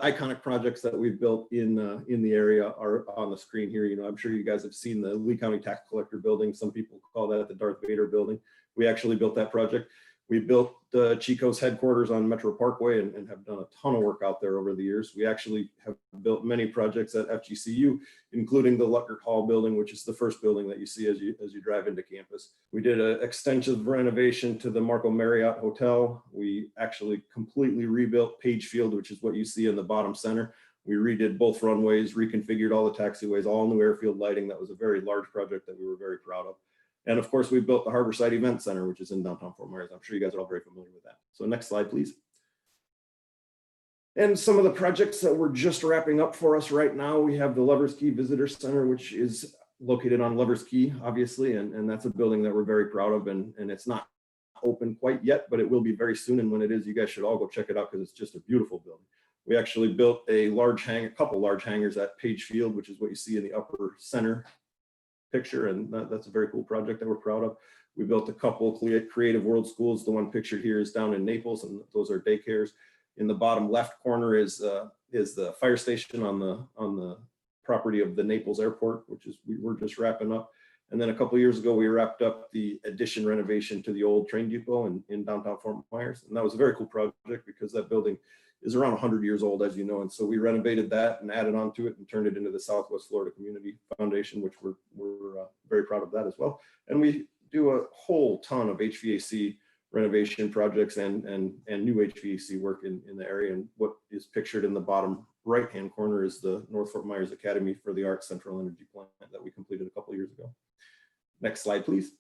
iconic projects that we've built in the area are on the screen here. I'm sure you guys have seen the Lee County Tax Collector building. Some people call that the Darth Vader building. We actually built that project. We built Chico's headquarters on Metro Parkway and have done a ton of work out there over the years. We actually have built many projects at FGCU, including the Luckert Hall building, which is the first building that you see as you drive into campus. We did an extensive renovation to the Marco Marriott Hotel. We actually completely rebuilt Page Field, which is what you see in the bottom center. We redid both runways, reconfigured all the taxiways, all new airfield lighting. That was a very large project that we were very proud of. And of course, we built the Harborside Event Center, which is in downtown Fort Myers. I'm sure you guys are all very familiar with that. So next slide, please. And some of the projects that we're just wrapping up for us right now, we have the Lovers Key Visitor Center, which is located on Lovers Key, obviously, and that's a building that we're very proud of, and it's not open quite yet, but it will be very soon. And when it is, you guys should all go check it out because it's just a beautiful building. We actually built a couple large hangars at Page Field, which is what you see in the upper center picture, and that's a very cool project that we're proud of. We built a couple Creative World schools. The one pictured here is down in Naples, and those are daycares. In the bottom left corner is the fire station on the property of the Naples Airport, which is we're just wrapping up. And then a couple of years ago, we wrapped up the addition renovation to the old train depot in downtown Fort Myers, and that was a very cool project because that building is around 100 years old, as you know. And so we renovated that and added on to it and turned it into the Southwest Florida Community Foundation, which we're very proud of that as well. And we do a whole ton of HVAC renovation projects and new HVAC work in the area. And what is pictured in the bottom right-hand corner is the North Fort Myers Academy for the Arts Central Energy Plant that we completed a couple of years ago. Next slide, please.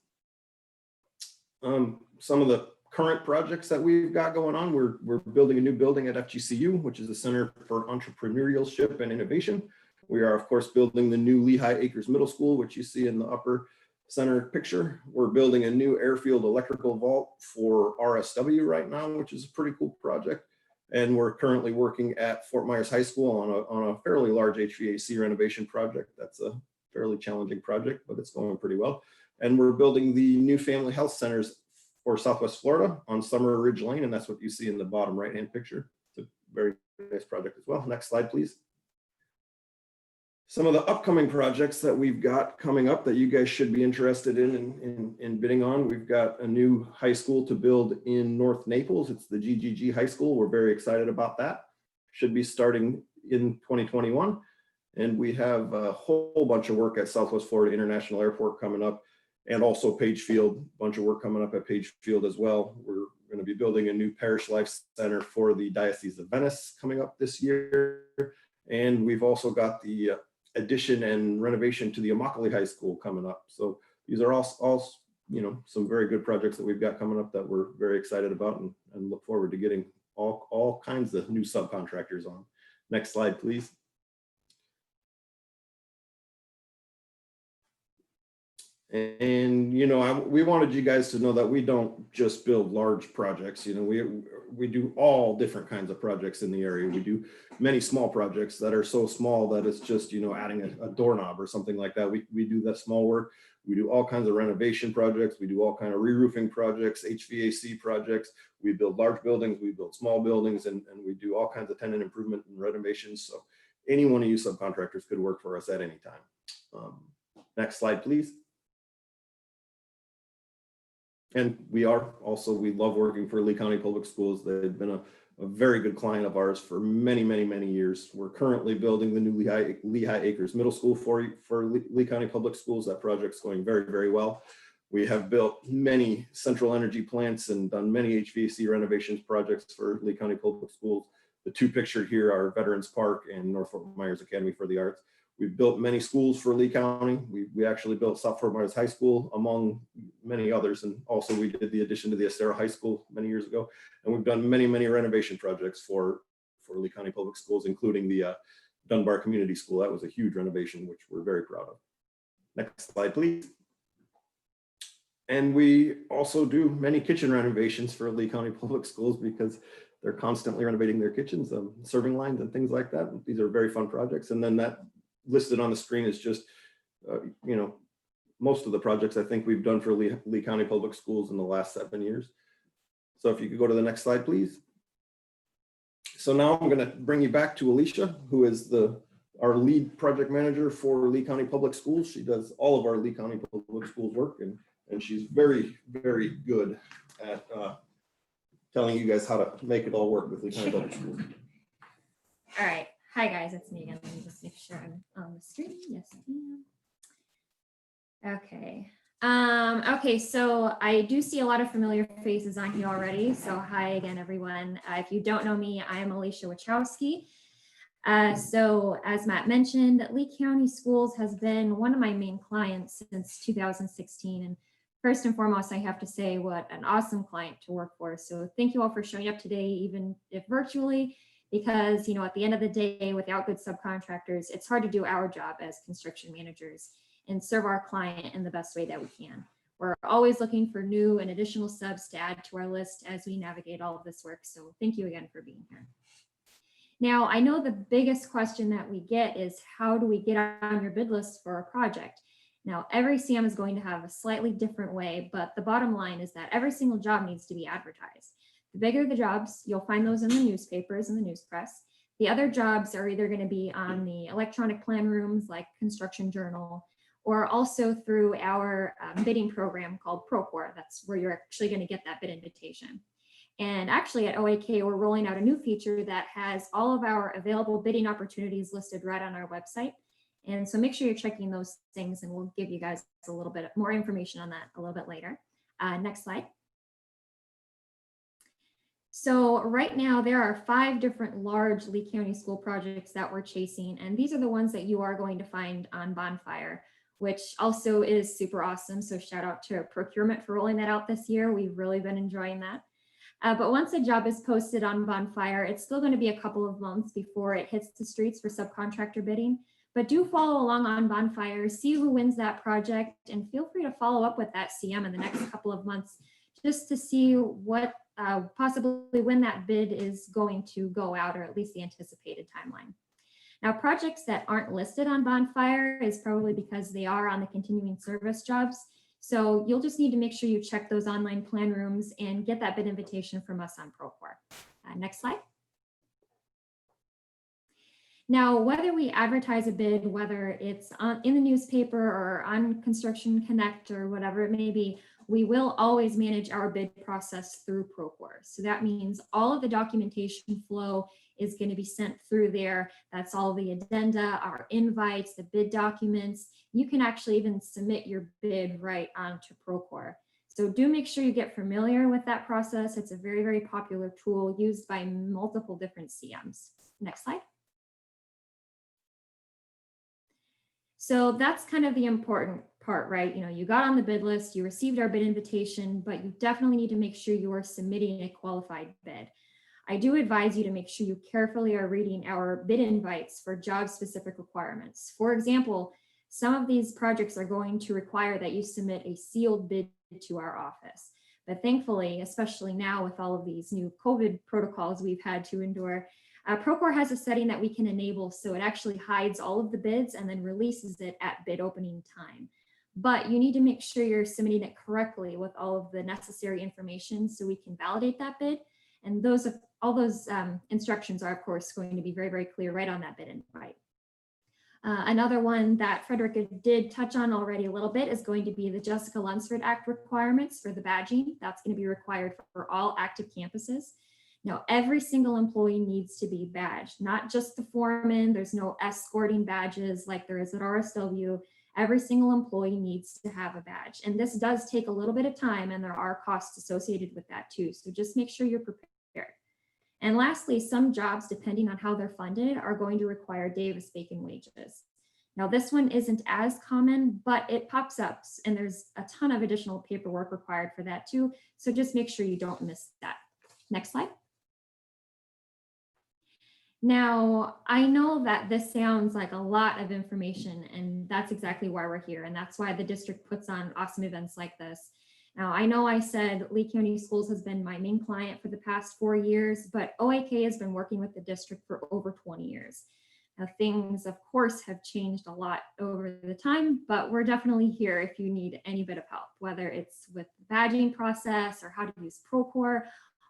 Some of the current projects that we've got going on, we're building a new building at FGCU, which is the Center for Entrepreneurship and Innovation. We are, of course, building the new Lehigh Acres Middle School, which you see in the upper center picture. We're building a new airfield electrical vault for RSW right now, which is a pretty cool project. And we're currently working at Fort Myers High School on a fairly large HVAC renovation project. That's a fairly challenging project, but it's going pretty well. And we're building the new family health centers for Southwest Florida on Summer Ridge Lane, and that's what you see in the bottom right-hand picture. It's a very nice project as well. Next slide, please. Some of the upcoming projects that we've got coming up that you guys should be interested in bidding on. We've got a new high school to build in North Naples. It's the GGG High School. We're very excited about that. Should be starting in 2021. And we have a whole bunch of work at Southwest Florida International Airport coming up, and also Page Field, a bunch of work coming up at Page Field as well. We're going to be building a new Parish Life Center for the Diocese of Venice coming up this year. And we've also got the addition and renovation to the Immokalee High School coming up. So these are all some very good projects that we've got coming up that we're very excited about and look forward to getting all kinds of new subcontractors on. Next slide, please. And we wanted you guys to know that we don't just build large projects. We do all different kinds of projects in the area. We do many small projects that are so small that it's just adding a doorknob or something like that. We do that small work. We do all kinds of renovation projects. We do all kinds of re-roofing projects, HVAC projects. We build large buildings. We build small buildings, and we do all kinds of tenant improvement and renovations. So any one of you subcontractors could work for us at any time. Next slide, please. And we love working for Lee County Public Schools. They've been a very good client of ours for many, many, many years. We're currently building the new Lehigh Acres Middle School for Lee County Public Schools. That project's going very, very well. We have built many central energy plants and done many HVAC renovations projects for Lee County Public Schools. The two pictured here are Veterans Park and North Fort Myers Academy for the Arts. We've built many schools for Lee County. We actually built South Fort Myers High School, among many others. And also we did the addition to the Estero High School many years ago. And we've done many, many renovation projects for Lee County Public Schools, including the Dunbar Community School. That was a huge renovation, which we're very proud of. Next slide, please. And we also do many kitchen renovations for Lee County Public Schools because they're constantly renovating their kitchens, serving lines and things like that. These are very fun projects. And then that listed on the screen is just, most of the projects I think we've done for Lee County Public Schools in the last 7 years. So if you could go to the next slide, please. So now I'm going to bring you back to Alicia, who is our lead project manager for Lee County Public Schools. She does all of our Lee County Public Schools work, and she's very, very good at telling you guys how to make it all work with Lee County Public Schools. All right. Hi, guys. It's me again. Let me just make sure I'm on the screen. Yes, I am. Okay. Okay, so I do see a lot of familiar faces on here already. So hi again, everyone. If you don't know me, I am Alicia Wachowski. So as Matt mentioned, Lee County Schools has been one of my main clients since 2016. And first and foremost, I have to say what an awesome client to work for. So thank you all for showing up today, even if virtually, because, you know, at the end of the day, without good subcontractors, it's hard to do our job as construction managers and serve our client in the best way that we can. We're always looking for new and additional subs to add to our list as we navigate all of this work. So thank you again for being here. Now, I know the biggest question that we get is how do we get on your bid list for a project? Now, every CM is going to have a slightly different way, but the bottom line is that every single job needs to be advertised. The bigger the jobs, you'll find those in the newspapers and the news press. The other jobs are either going to be on the electronic plan rooms like Construction Journal, or also through our bidding program called Procore. That's where you're actually going to get that bid invitation. And actually at OAK, we're rolling out a new feature that has all of our available bidding opportunities listed right on our website. And so make sure you're checking those things, and we'll give you guys a little bit more information on that a little bit later. Next slide. So right now there are 5 different large Lee County school projects that we're chasing. And these are the ones that you are going to find on Bonfire, which also is super awesome. So shout out to procurement for rolling that out this year. We've really been enjoying that. But once a job is posted on Bonfire, it's still going to be a couple of months before it hits the streets for subcontractor bidding. But do follow along on Bonfire, see who wins that project, and feel free to follow up with that CM in the next couple of months just to see what possibly when that bid is going to go out, or at least the anticipated timeline. Now, projects that aren't listed on Bonfire is probably because they are on the continuing service jobs. So you'll just need to make sure you check those online plan rooms and get that bid invitation from us on Procore. Next slide. Now, whether we advertise a bid, whether it's in the newspaper or on Construction Connect or whatever it may be, we will always manage our bid process through Procore. So that means all of the documentation flow is going to be sent through there. That's all the addenda, our invites, the bid documents. You can actually even submit your bid right onto Procore. So do make sure you get familiar with that process. It's a very, very popular tool used by multiple different CMs. Next slide. So that's kind of the important part, right? You know, you got on the bid list, you received our bid invitation, but you definitely need to make sure you are submitting a qualified bid. I do advise you to make sure you carefully are reading our bid invites for job specific requirements. For example, some of these projects are going to require that you submit a sealed bid to our office. But thankfully, especially now with all of these new COVID protocols we've had to endure, Procore has a setting that we can enable, so it actually hides all of the bids and then releases it at bid opening time. But you need to make sure you're submitting it correctly with all of the necessary information so we can validate that bid. And all those instructions are, of course, going to be very, very clear right on that bid invite. Another one that Frederica did touch on already a little bit is going to be the Jessica Lunsford Act requirements for the badging. That's going to be required for all active campuses. Now, every single employee needs to be badged, not just the foreman. There's no escorting badges like there is at RSW. Every single employee needs to have a badge. And this does take a little bit of time, and there are costs associated with that too. So just make sure you're prepared. And lastly, some jobs, depending on how they're funded, are going to require Davis-Bacon wages. Now, this one isn't as common, but it pops up, and there's a ton of additional paperwork required for that too. So just make sure you don't miss that. Next slide. Now, I know that this sounds like a lot of information, and that's exactly why we're here. And that's why the district puts on awesome events like this. Now, I know I said Lee County Schools has been my main client for the past 4 years, but OAK has been working with the district for over 20 years. Now, things, of course, have changed a lot over the time, but we're definitely here if you need any bit of help, whether it's with the badging process or how to use Procore.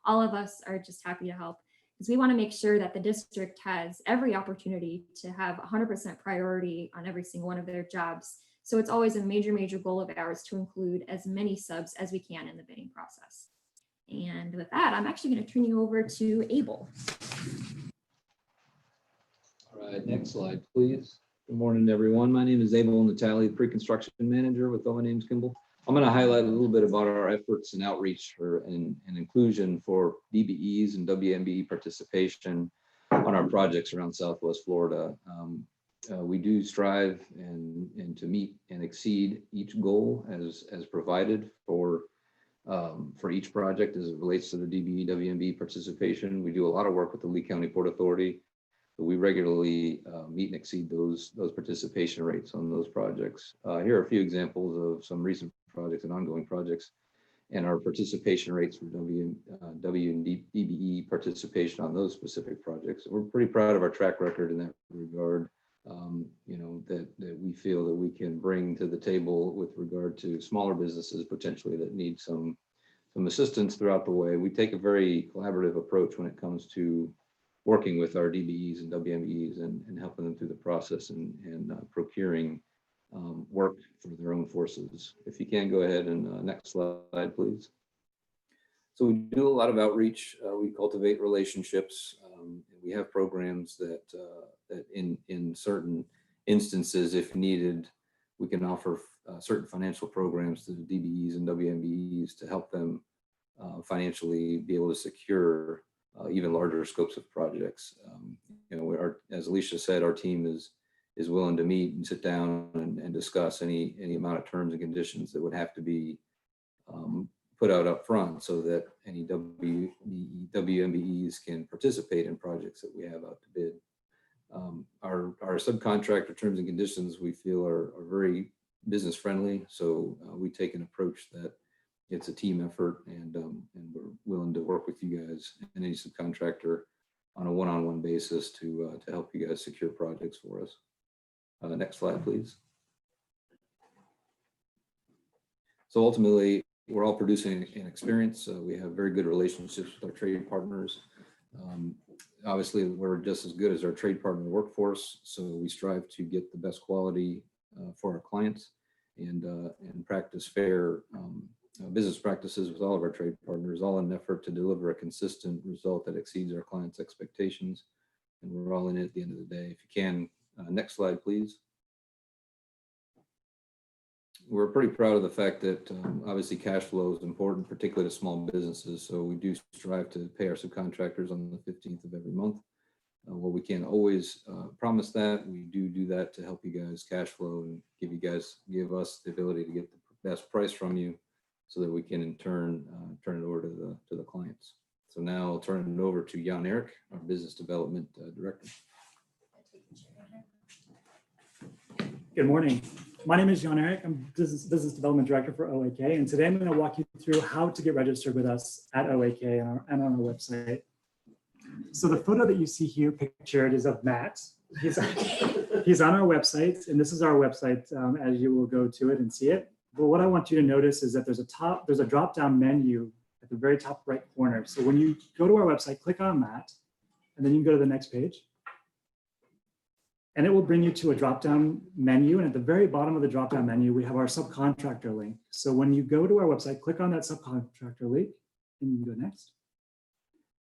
All of us are just happy to help, because we want to make sure that the district has every opportunity to have 100% priority on every single one of their jobs. So it's always a major, major goal of ours to include as many subs as we can in the bidding process. And with that, I'm actually going to turn you over to Abel. All right, next slide, please. Good morning, everyone. My name is Abel Natali, pre-construction manager with Owen Ames Kimball. I'm going to highlight a little bit about our efforts and outreach and inclusion for DBEs and WMBE participation on our projects around Southwest Florida. We do strive and to meet and exceed each goal as provided for each project as it relates to the DBE, WMBE participation. We do a lot of work with the Lee County Port Authority. We regularly meet and exceed those participation rates on those projects. Here are a few examples of some recent projects and ongoing projects and our participation rates for WMBE participation on those specific projects. We're pretty proud of our track record in that regard. That we feel that we can bring to the table with regard to smaller businesses potentially that need some assistance throughout the way. We take a very collaborative approach when it comes to working with our DBEs and WMEs and helping them through the process and procuring work for their own forces. If you can go ahead and next slide, please. So we do a lot of outreach. We cultivate relationships. We have programs that in certain instances, if needed, we can offer certain financial programs to the DBEs and WMBEs to help them financially be able to secure even larger scopes of projects. As Alicia said, our team is willing to meet and sit down and discuss any amount of terms and conditions that would have to be put out up front so that any WMBEs can participate in projects that we have out to bid. Our subcontractor terms and conditions we feel are very business friendly. So we take an approach that it's a team effort and we're willing to work with you guys and any subcontractor on a one-on-one basis to help you guys secure projects for us. Next slide, please. So ultimately, we're all producing an experience. We have very good relationships with our trade partners. Obviously, we're just as good as our trade partner workforce, so we strive to get the best quality for our clients and practice fair business practices with all of our trade partners, all in an effort to deliver a consistent result that exceeds our clients' expectations. And we're all in it at the end of the day. If you can, next slide, please. We're pretty proud of the fact that obviously cash flow is important, particularly to small businesses. So we do strive to pay our subcontractors on the 15th of every month. While we can't always promise that, we do that to help you guys cash flow and give us the ability to get the best price from you so that we can in turn turn it over to the clients. So now I'll turn it over to Jan Erik, our business development director. Good morning. My name is Jan Erik. I'm business development director for OAK, and today I'm going to walk you through how to get registered with us at OAK and on our website. So the photo that you see here pictured is of Matt. He's on our website, and this is our website as you will go to it and see it. But what I want you to notice is that there's a drop-down menu at the very top right corner. So when you go to our website, click on that, and then you can go to the next page. And it will bring you to a drop-down menu. And at the very bottom of the drop-down menu, we have our subcontractor link. So when you go to our website, click on that subcontractor link, and you can go next.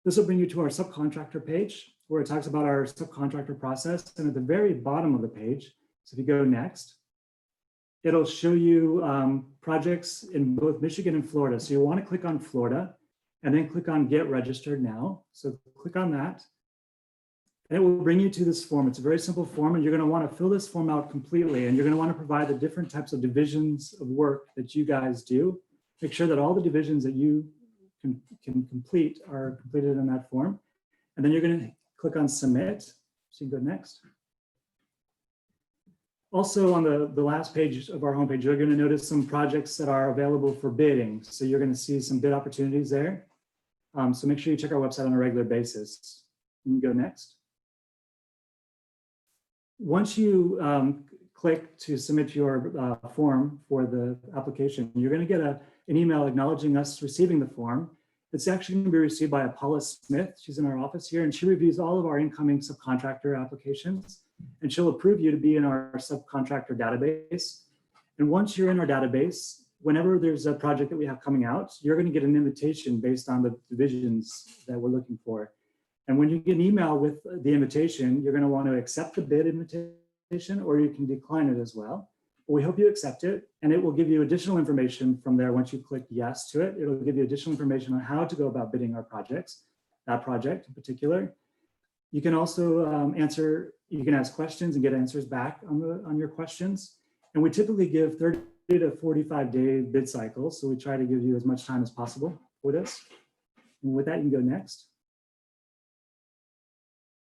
This will bring you to our subcontractor page, where it talks about our subcontractor process. And at the very bottom of the page, so if you go next, it'll show you projects in both Michigan and Florida. So you want to click on Florida, and then click on Get Registered Now. So click on that. And it will bring you to this form. It's a very simple form, and you're going to want to fill this form out completely. And you're going to want to provide the different types of divisions of work that you guys do. Make sure that all the divisions that you can complete are completed in that form. And then you're going to click on Submit. So you can go next. Also on the last page of our homepage, you're going to notice some projects that are available for bidding. So you're going to see some bid opportunities there. So make sure you check our website on a regular basis. You can go next. Once you click to submit your form for the application, you're going to get an email acknowledging us receiving the form. It's actually going to be received by Paula Smith. She's in our office here, and she reviews all of our incoming subcontractor applications, and she'll approve you to be in our subcontractor database. And once you're in our database, whenever there's a project that we have coming out, you're going to get an invitation based on the divisions that we're looking for. And when you get an email with the invitation, you're going to want to accept the bid invitation, or you can decline it as well. But we hope you accept it, and it will give you additional information from there. Once you click yes to it, it'll give you additional information on how to go about bidding our projects, that project in particular. You can also you can ask questions and get answers back on your questions. And we typically give 30 to 45-day bid cycles. So we try to give you as much time as possible for this. And with that, you can go next.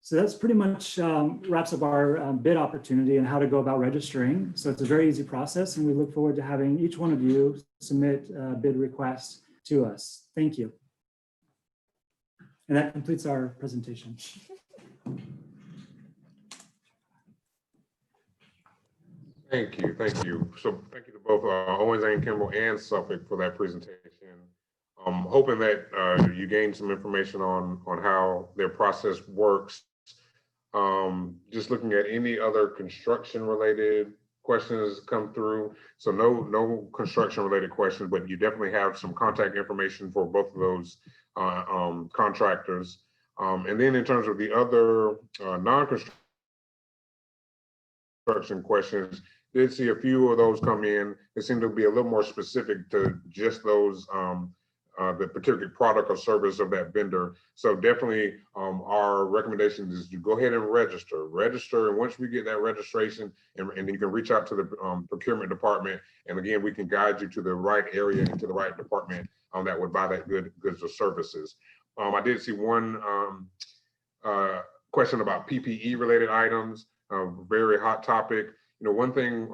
So that's pretty much wraps up our bid opportunity and how to go about registering. So it's a very easy process, and we look forward to having each one of you submit bid requests to us. Thank you. And that completes our presentation. Thank you, thank you. So thank you to both Owens and Kimball and Suffolk for that presentation. I'm hoping that you gained some information on how their process works. Just looking at any other construction related questions come through. So no construction related questions, but you definitely have some contact information for both of those contractors. And then in terms of the other non-construction questions, did see a few of those come in. It seemed to be a little more specific to just those the particular product or service of that vendor. So definitely our recommendation is to go ahead and register. And once we get that registration, and you can reach out to the procurement department. And again, we can guide you to the right area and to the right department that would buy that goods or services. I did see one question about PPE related items, very hot topic. You know, one thing,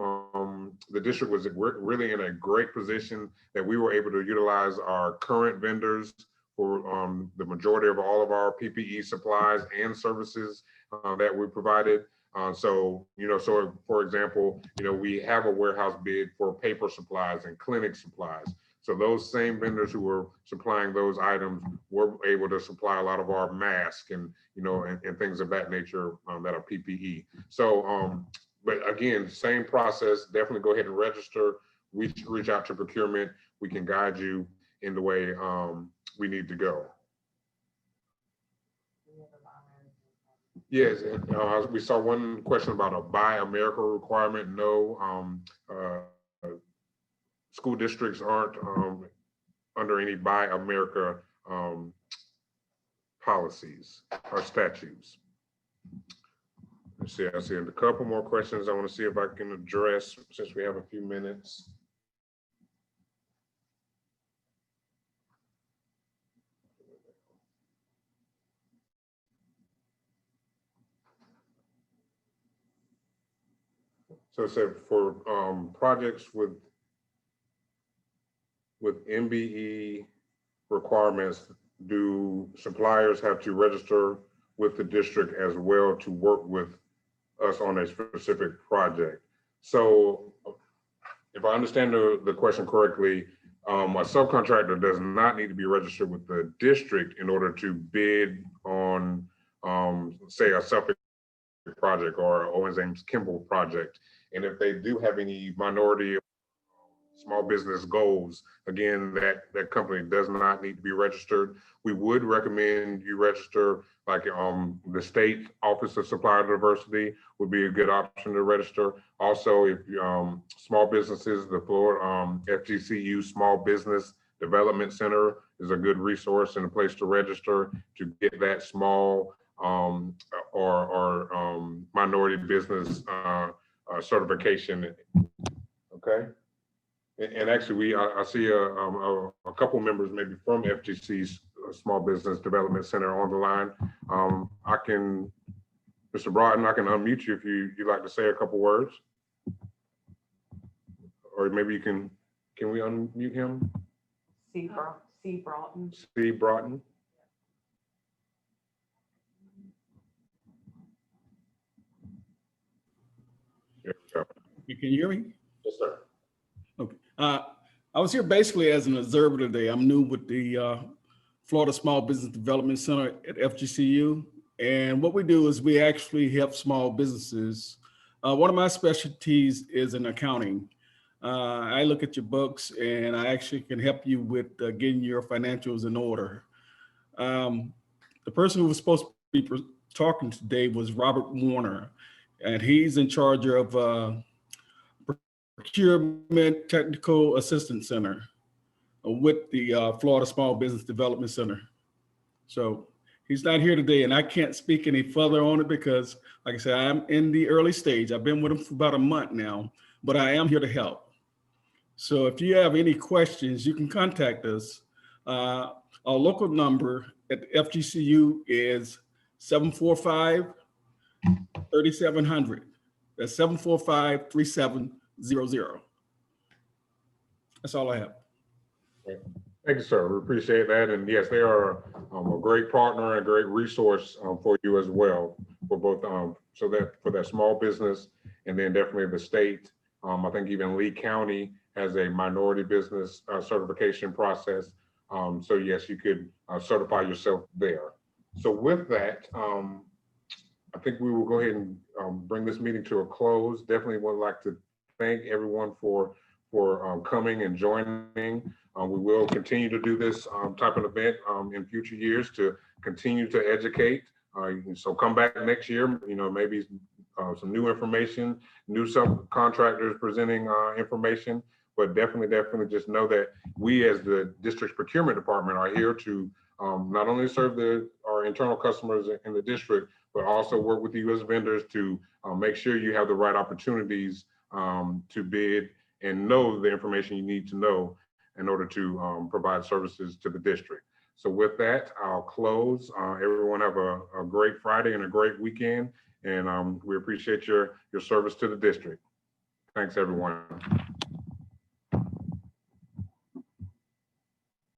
the district was really in a great position that we were able to utilize our current vendors for the majority of all of our PPE supplies and services that we provided. So for example, we have a warehouse bid for paper supplies and clinic supplies. So those same vendors who were supplying those items were able to supply a lot of our masks and things of that nature that are PPE. So, but again, same process, definitely go ahead and register, reach out to procurement. We can guide you in the way we need to go. Yes, we saw one question about a Buy America requirement. No, school districts aren't under any Buy America policies or statutes. Let's see, I see a couple more questions I want to see if I can address since we have a few minutes. So it said for projects with MBE requirements, do suppliers have to register with the district as well to work with us on a specific project? So if I understand the question correctly, a subcontractor does not need to be registered with the district in order to bid on, say, a Suffolk project or Owens Ames Kimball project. And if they do have any minority small business goals, again, that company does not need to be registered. We would recommend you register, like the state Office of Supplier Diversity would be a good option to register. Also, if small businesses, the Florida FGCU Small Business Development Center is a good resource and a place to register to get that small or minority business certification. Okay. And actually, I see a couple members maybe from FGC's Small Business Development Center on the line. Mr. Broughton, I can unmute you if you'd like to say a couple words. Or maybe you can we unmute him? C. Broughton. C. Broughton. There we go. Can you hear me? Yes, sir. Okay. I was here basically as an observer today. I'm new with the Florida Small Business Development Center at FGCU. And what we do is we actually help small businesses. One of my specialties is in accounting. I look at your books and I actually can help you with getting your financials in order. The person who was supposed to be talking today was Robert Warner, and he's in charge of Procurement Technical Assistance Center with the Florida Small Business Development Center. So he's not here today, and I can't speak any further on it because, like I said, I'm in the early stage. I've been with him for about a month now, but I am here to help. So if you have any questions, you can contact us. Our local number at the FGCU is 745-3700. That's 745-3700. That's all I have. Thank you, sir. We appreciate that. And yes, they are a great partner and a great resource for you as well, for both so that for that small business and then definitely the state. I think even Lee County has a minority business certification process. So yes, you could certify yourself there. So with that, I think we will go ahead and bring this meeting to a close. Definitely would like to thank everyone for coming and joining. We will continue to do this type of event in future years to continue to educate. So come back next year, maybe some new information, new subcontractors presenting information, but definitely just know that we as the district procurement department are here to not only serve our internal customers in the district, but also work with you as vendors to make sure you have the right opportunities to bid and know the information you need to know in order to provide services to the district. So with that, I'll close. Everyone have a great Friday and a great weekend. And we appreciate your service to the district. Thanks, everyone.